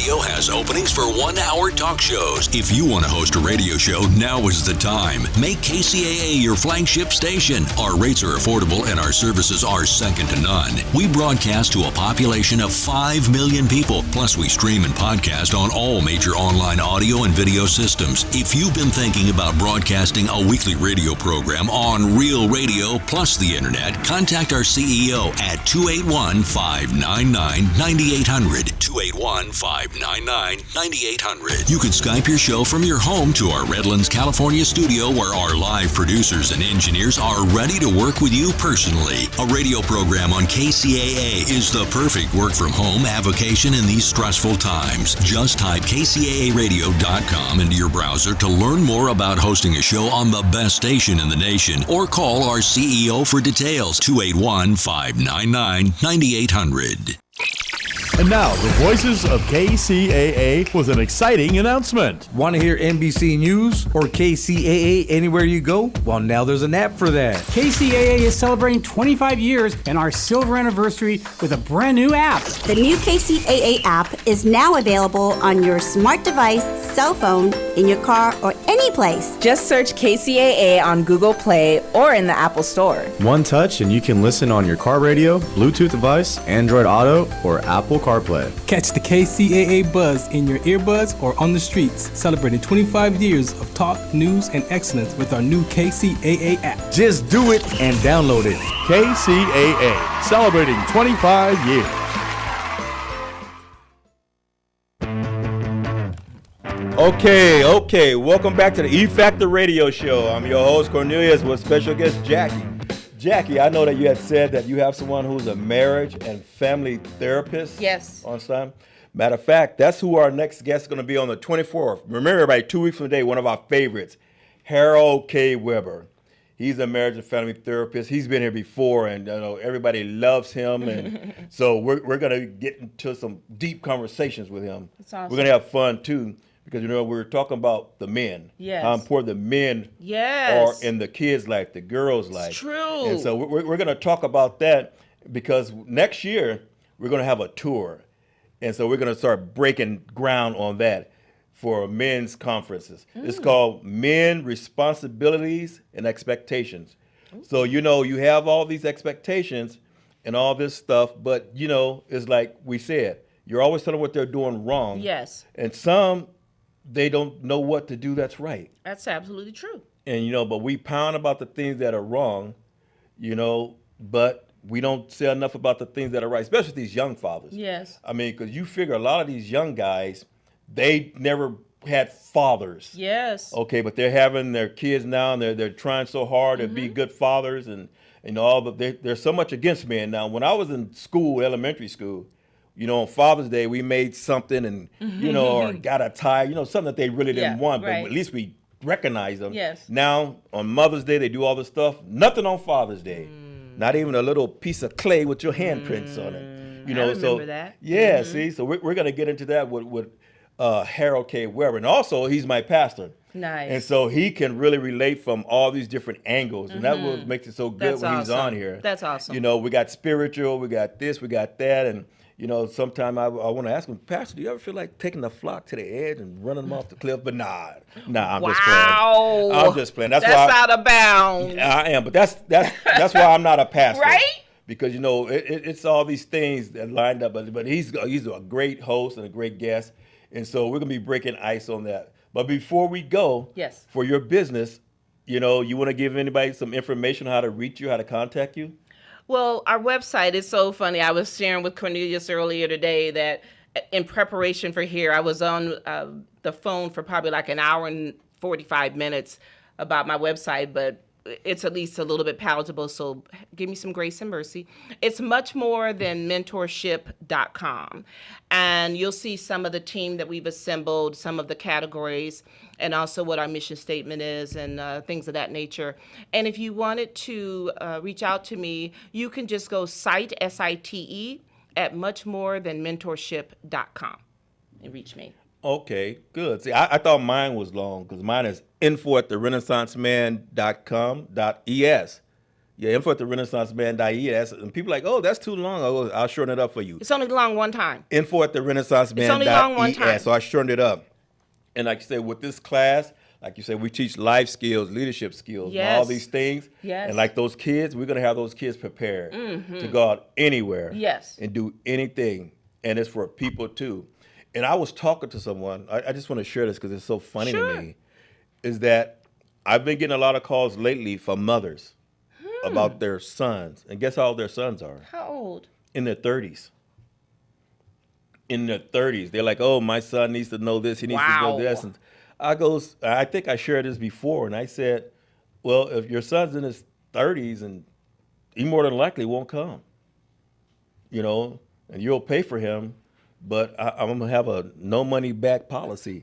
[SPEAKER 2] Radio has openings for 1-hour talk shows. If you want to host a radio show, now is the time. Make KCAA your flagship station. Our rates are affordable and our services are second to none. We broadcast to a population of 5 million people. Plus, we stream and podcast on all major online audio and video systems. If you've been thinking about broadcasting a weekly radio program on Real Radio plus the internet, contact our CEO at 281-599-9800. 281-599-9800. You can Skype your show from your home to our Redlands, California studio where our live producers and engineers are ready to work with you personally. A radio program on KCAA is the perfect work from home avocation in these stressful times. Just type kcaaradio.com into your browser to learn more about hosting a show on the best station in the nation, or call our CEO for details, 281-599-9800.
[SPEAKER 5] And now, the voices of KCAA with an exciting announcement.
[SPEAKER 6] Want to hear NBC News or KCAA anywhere you go? Well, now there's an app for that.
[SPEAKER 7] KCAA is celebrating 25 years and our silver anniversary with a brand new app.
[SPEAKER 8] The new KCAA app is now available on your smart device, cell phone, in your car, or any place.
[SPEAKER 9] Just search KCAA on Google Play or in the Apple Store.
[SPEAKER 10] One touch and you can listen on your car radio, Bluetooth device, Android Auto, or Apple CarPlay.
[SPEAKER 11] Catch the KCAA buzz in your earbuds or on the streets, celebrating 25 years of talk, news, and excellence with our new KCAA app.
[SPEAKER 6] Just do it and download it.
[SPEAKER 5] KCAA, celebrating 25 years.
[SPEAKER 3] Okay. Welcome back to the E Factor Radio Show. I'm your host, Cornelius, with special guest Jackie. Jackie, I know that you had said that you have someone who's a marriage and family therapist.
[SPEAKER 4] Yes.
[SPEAKER 3] On time. Matter of fact, that's who our next guest is going to be on the 24th. Remember, everybody, 2 weeks from today, one of our favorites, Harold K. Weber. He's a marriage and family therapist. He's been here before, and everybody loves him. And so we're going to get into some deep conversations with him.
[SPEAKER 4] That's awesome.
[SPEAKER 3] We're going to have fun, too. Because, we're talking about the men.
[SPEAKER 4] Yes.
[SPEAKER 3] How important the men are in the kids' life, the girls' life.
[SPEAKER 4] It's true.
[SPEAKER 3] And so we're going to talk about that because next year we're going to have a tour. And so we're going to start breaking ground on that for men's conferences. It's called Men, Responsibilities, and Expectations. So, you have all these expectations and all this stuff, but, it's like we said, you're always telling them what they're doing wrong.
[SPEAKER 4] Yes.
[SPEAKER 3] And some, they don't know what to do that's right.
[SPEAKER 4] That's absolutely true.
[SPEAKER 3] And, but we pound about the things that are wrong, but we don't say enough about the things that are right, especially these young fathers.
[SPEAKER 4] Yes.
[SPEAKER 3] I mean, because you figure a lot of these young guys, they never had fathers.
[SPEAKER 4] Yes.
[SPEAKER 3] Okay, but they're having their kids now, and they're trying so hard to be good fathers, and there's so much against men now. When I was in school, elementary school, on Father's Day, we made something and, or got a tie, something that they really didn't want, but at least we recognize them.
[SPEAKER 4] Yes.
[SPEAKER 3] Now, on Mother's Day, they do all this stuff. Nothing on Father's Day. Not even a little piece of clay with your handprints on it.
[SPEAKER 4] I remember that.
[SPEAKER 3] Yeah, see? So we're going to get into that with Harold K. Weber. And also, he's my pastor.
[SPEAKER 4] Nice.
[SPEAKER 3] And so he can really relate from all these different angles. And that what makes it so good when he's on here.
[SPEAKER 4] That's awesome.
[SPEAKER 3] We got spiritual, we got this, we got that. And sometime I want to ask him, Pastor, do you ever feel like taking the flock to the edge and running them off the cliff? But nah, I'm just playing. I'm just playing. That's why
[SPEAKER 4] out of bounds.
[SPEAKER 3] I am, but that's why I'm not a pastor.
[SPEAKER 4] Right?
[SPEAKER 3] Because it's all these things that lined up. But he's a great host and a great guest, and so we're gonna be breaking ice on that. But before we go,
[SPEAKER 4] yes,
[SPEAKER 3] for your business, you want to give anybody some information on how to reach you, how to contact you.
[SPEAKER 4] Well, our website is so funny. I was sharing with Cornelius earlier today that in preparation for here, I was on the phone for probably like an hour and 45 minutes about my website, but it's at least a little bit palatable, so give me some grace and mercy. It's much more than mentorship.com. And you'll see some of the team that we've assembled, some of the categories, and also what our mission statement is and things of that nature. And if you wanted to reach out to me, you can just go site, S-I-T-E, at muchmorethanmentorship.com and reach me.
[SPEAKER 3] Okay, good. See, I thought mine was long because mine is info@therenaissanceman.com.es. Yeah, info at the Renaissance Man .ie. And people are like, oh, that's too long. I'll shorten it up for you.
[SPEAKER 4] It's only long one time.
[SPEAKER 3] Info at the Renaissance Man.
[SPEAKER 4] It's only long one time.
[SPEAKER 3] So I shortened it up. And like you said, with this class, like you said, we teach life skills, leadership skills, and all these things.
[SPEAKER 4] Yes.
[SPEAKER 3] And like those kids, we're going to have those kids prepared to go out anywhere and do anything. And it's for people too. And I was talking to someone, I just want to share this because it's so funny to me, is that I've been getting a lot of calls lately from mothers about their sons. And guess how old their sons are?
[SPEAKER 4] How old?
[SPEAKER 3] In their 30s. In their 30s. They're like, oh, my son needs to know this. He needs to know this. And I think I shared this before, and I said, well, if your son's in his 30s, and he more than likely won't come, and you'll pay for him, but I'm going to have a no money back policy.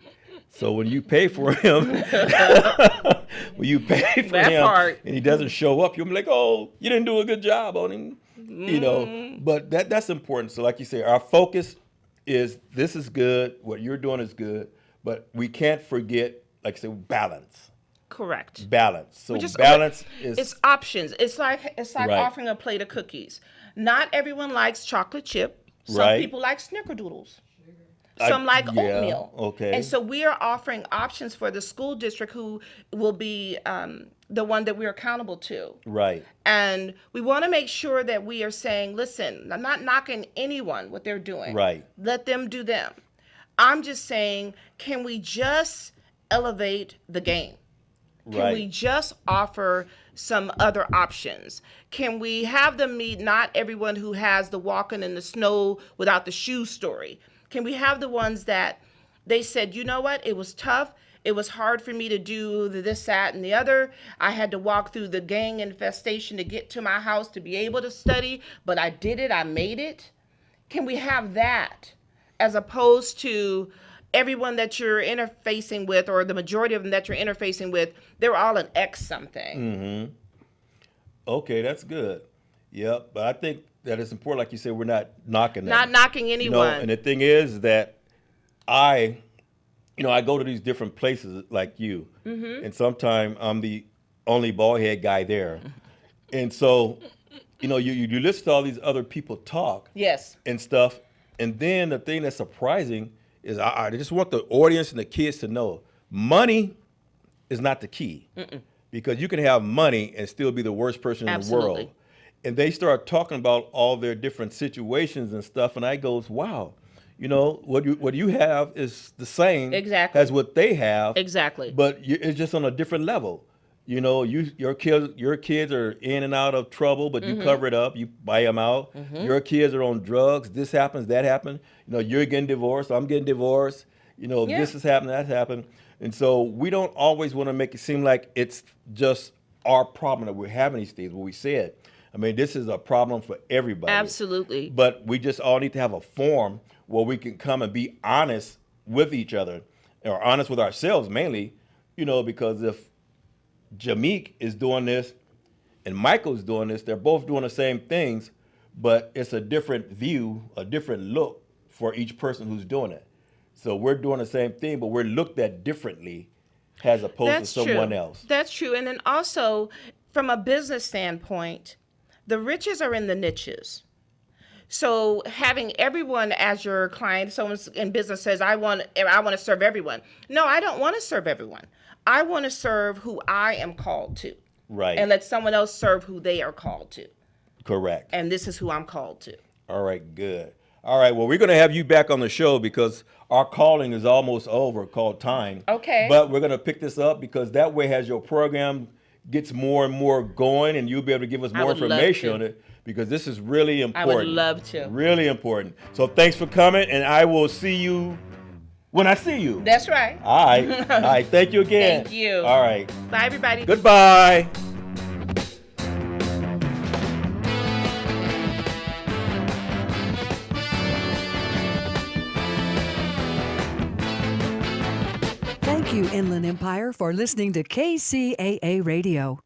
[SPEAKER 3] So when you pay for him, and he doesn't show up, you'll be like, oh, you didn't do a good job on him, But that's important. So like you say, our focus is this is good, what you're doing is good, but we can't forget, like I said, balance.
[SPEAKER 4] Correct.
[SPEAKER 3] Balance. So balance is...
[SPEAKER 4] It's options. It's like offering a plate of cookies. Not everyone likes chocolate chip. Some people like snickerdoodles. Some like oatmeal.
[SPEAKER 3] Okay.
[SPEAKER 4] And so we are offering options for the school district who will be the one that we're accountable to.
[SPEAKER 3] Right.
[SPEAKER 4] And we want to make sure that we are saying, listen, I'm not knocking anyone what they're doing.
[SPEAKER 3] Right.
[SPEAKER 4] Let them do them. I'm just saying, can we just elevate the game? Can we just offer some other options? Can we have them meet not everyone who has the walking in the snow without the shoe story? Can we have the ones that they said, you know what, it was tough. It was hard for me to do this, that, and the other. I had to walk through the gang infestation to get to my house to be able to study, but I did it, I made it. Can we have that as opposed to everyone that you're interfacing with, or the majority of them that you're interfacing with, they're all an X something.
[SPEAKER 3] Mm-hmm. Okay, that's good. Yep, but I think that it's important, like you said, we're not knocking them.
[SPEAKER 4] Not knocking anyone.
[SPEAKER 3] And the thing is that I go to these different places like you, and sometimes I'm the only bald head guy there. And so, you listen to all these other people talk and stuff, and then the thing that's surprising is I just want the audience and the kids to know money is not the key. Because you can have money and still be the worst person in the world. And they start talking about all their different situations and stuff, and I goes, wow, what you have is the same as what they have.
[SPEAKER 4] Exactly.
[SPEAKER 3] But it's just on a different level. Your kids are in and out of trouble, but you cover it up. You buy them out. Your kids are on drugs. This happens, that happened. You're getting divorced. I'm getting divorced. This has happened, that happened. And so we don't always want to make it seem like it's just our problem that we're having these things. What we said, I mean, this is a problem for everybody.
[SPEAKER 4] Absolutely.
[SPEAKER 3] But we just all need to have a forum where we can come and be honest with each other, or honest with ourselves mainly, because if Jameek is doing this and Michael's doing this, they're both doing the same things, but it's a different view, a different look for each person who's doing it. So we're doing the same thing, but we're looked at differently as opposed to someone else.
[SPEAKER 4] That's true. And then also, from a business standpoint, the riches are in the niches. So having everyone as your client, someone in business says, I want to serve everyone. No, I don't want to serve everyone. I want to serve who I am called to.
[SPEAKER 3] Right.
[SPEAKER 4] And let someone else serve who they are called to.
[SPEAKER 3] Correct.
[SPEAKER 4] And this is who I'm called to.
[SPEAKER 3] All right, good. All right, well, we're going to have you back on the show because our calling is almost over, called time.
[SPEAKER 4] Okay.
[SPEAKER 3] But we're going to pick this up because that way as your program gets more and more going, and you'll be able to give us more information on it, because this is really important.
[SPEAKER 4] I would love to.
[SPEAKER 3] Really important. So thanks for coming, and I will see you when I see you.
[SPEAKER 4] That's right.
[SPEAKER 3] All right. All right. Thank you again.
[SPEAKER 4] Thank you.
[SPEAKER 3] All right.
[SPEAKER 4] Bye, everybody.
[SPEAKER 3] Goodbye.
[SPEAKER 12] Thank you, Inland Empire, for listening to KCAA Radio.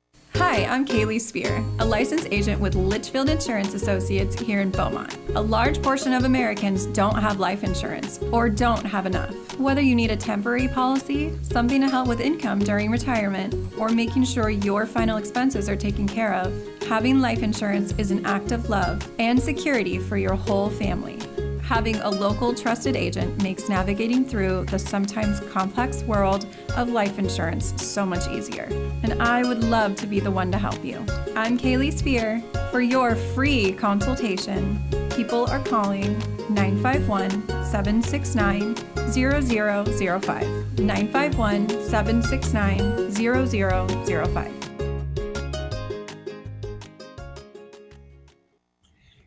[SPEAKER 12] Hi, I'm Kaylee Spear, a licensed agent with Litchfield Insurance Associates here in Beaumont. A large portion of Americans don't have life insurance or don't have enough. Whether you need a temporary policy, something to help with income during retirement, or making sure your final expenses are taken care of, having life insurance is an act of love and security for your whole family. Having a local trusted agent makes navigating through the sometimes complex world of life insurance so much easier. And I would love to be the one to help you. I'm Kaylee Spear. For your free consultation, people are calling 951-769-0005. 951-769-0005.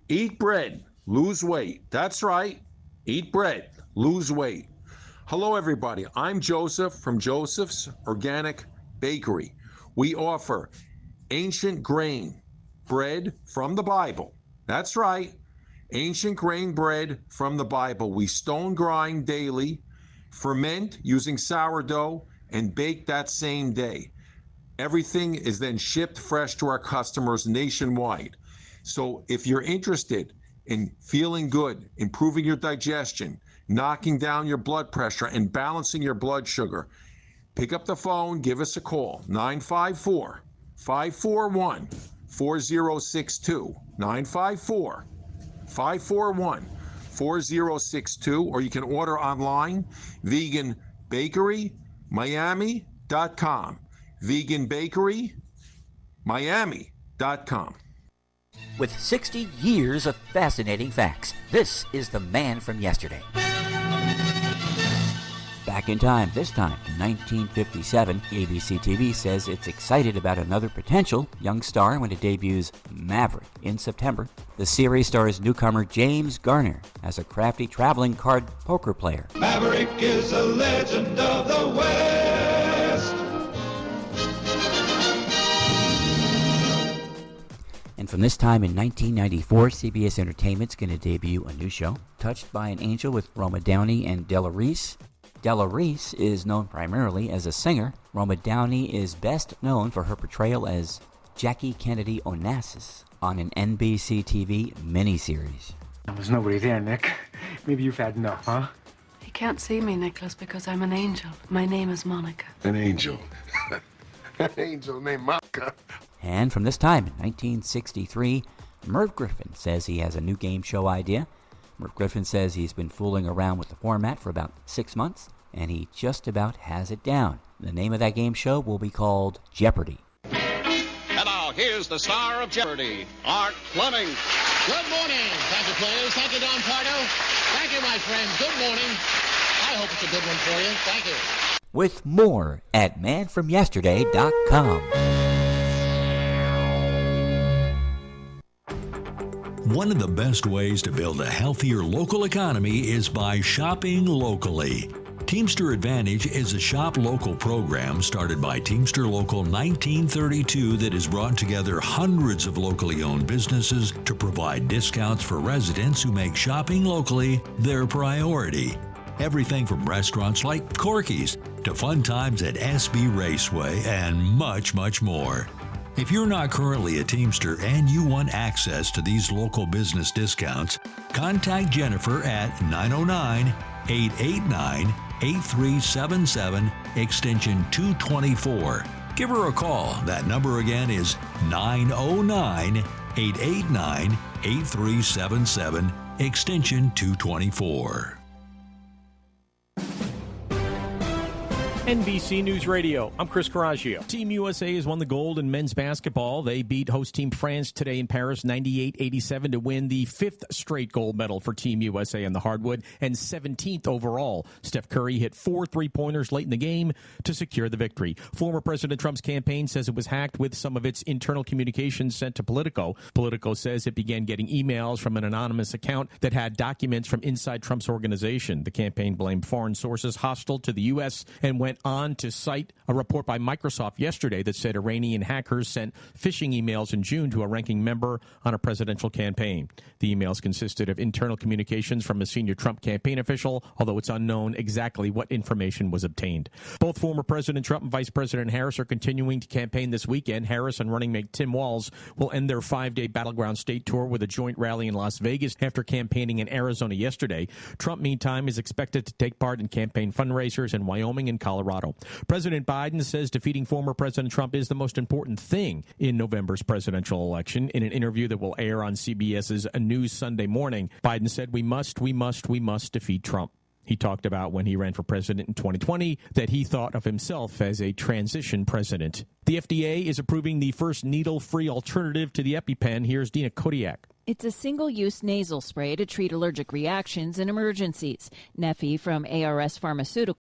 [SPEAKER 13] Eat bread, lose weight. That's right. Eat bread, lose weight. Hello, everybody. I'm Joseph from Joseph's Organic Bakery. We offer ancient grain bread from the Bible. That's right. Ancient grain bread from the Bible. We stone grind daily, ferment using sourdough, and bake that same day. Everything is then shipped fresh to our customers nationwide. So if you're interested in feeling good, improving your digestion, knocking down your blood pressure, and balancing your blood sugar, pick up the phone, give us a call, 954-541-4062, 954-541-4062, or you can order online, veganbakerymiami.com, veganbakerymiami.com.
[SPEAKER 14] With 60 years of fascinating facts, this is The Man from Yesterday. Back in time, this time in 1957, ABC TV says it's excited about another potential young star when it debuts Maverick in September. The series stars newcomer James Garner as a crafty traveling card poker player.
[SPEAKER 15] Maverick is a legend of the West.
[SPEAKER 14] And from this time in 1994, CBS Entertainment's going to debut a new show, Touched by an Angel, with Roma Downey and Della Reese. Della Reese is known primarily as a singer. Roma Downey is best known for her portrayal as Jackie Kennedy Onassis on an NBC TV miniseries.
[SPEAKER 16] There's nobody there, Nick. Maybe you've had enough, huh?
[SPEAKER 17] You can't see me, Nicholas, because I'm an angel. My name is Monica.
[SPEAKER 18] An angel. An angel named Monica.
[SPEAKER 14] And from this time in 1963, Merv Griffin says he has a new game show idea. Merv Griffin says he's been fooling around with the format for about 6 months, and he just about has it down. The name of that game show will be called Jeopardy!
[SPEAKER 19] And now, here's the star of Jeopardy!, Art Fleming.
[SPEAKER 20] Good morning. Thank you, players. Thank you, Don Pardo. Thank you, my friend. Good morning. I hope it's a good one for you. Thank you.
[SPEAKER 14] With more at manfromyesterday.com.
[SPEAKER 2] One of the best ways to build a healthier local economy is by shopping locally. Teamster Advantage is a shop local program started by Teamster Local 1932 that has brought together hundreds of locally owned businesses to provide discounts for residents who make shopping locally their priority. Everything from restaurants like Corky's to fun times at SB Raceway and much, much more. If you're not currently a Teamster and you want access to these local business discounts, contact Jennifer at 909-889-8377, extension 224. Give her a call. That number again is 909-889-8377, extension 224.
[SPEAKER 21] NBC News Radio, I'm Chris Coraggio. Team USA has won the gold in men's basketball. They beat host team France today in Paris 98-87 to win the 5th straight gold medal for Team USA in the hardwood and 17th overall. Steph Curry hit 4 3-pointers late in the game to secure the victory. Former President Trump's campaign says it was hacked with some of its internal communications sent to Politico. Politico says it began getting emails from an anonymous account that had documents from inside Trump's organization. The campaign blamed foreign sources hostile to the U.S. and went went on to cite a report by Microsoft yesterday that said Iranian hackers sent phishing emails in June to a ranking member on a presidential campaign. The emails consisted of internal communications from a senior Trump campaign official, although it's unknown exactly what information was obtained. Both former President Trump and Vice President Harris are continuing to campaign this weekend. Harris and running mate Tim Walz will end their 5-day battleground state tour with a joint rally in Las Vegas after campaigning in Arizona yesterday. Trump, meantime, is expected to take part in campaign fundraisers in Wyoming and Colorado. President Biden says defeating former President Trump is the most important thing in November's presidential election. In an interview that will air on CBS's News Sunday Morning, Biden said, we must defeat Trump. He talked about when he ran for president in 2020 that he thought of himself as a transition president. The FDA is approving the first needle-free alternative to the EpiPen. Here's Dina Kodiak.
[SPEAKER 1] It's a single-use nasal spray to treat allergic reactions in emergencies. Neffy from ARS Pharmaceuticals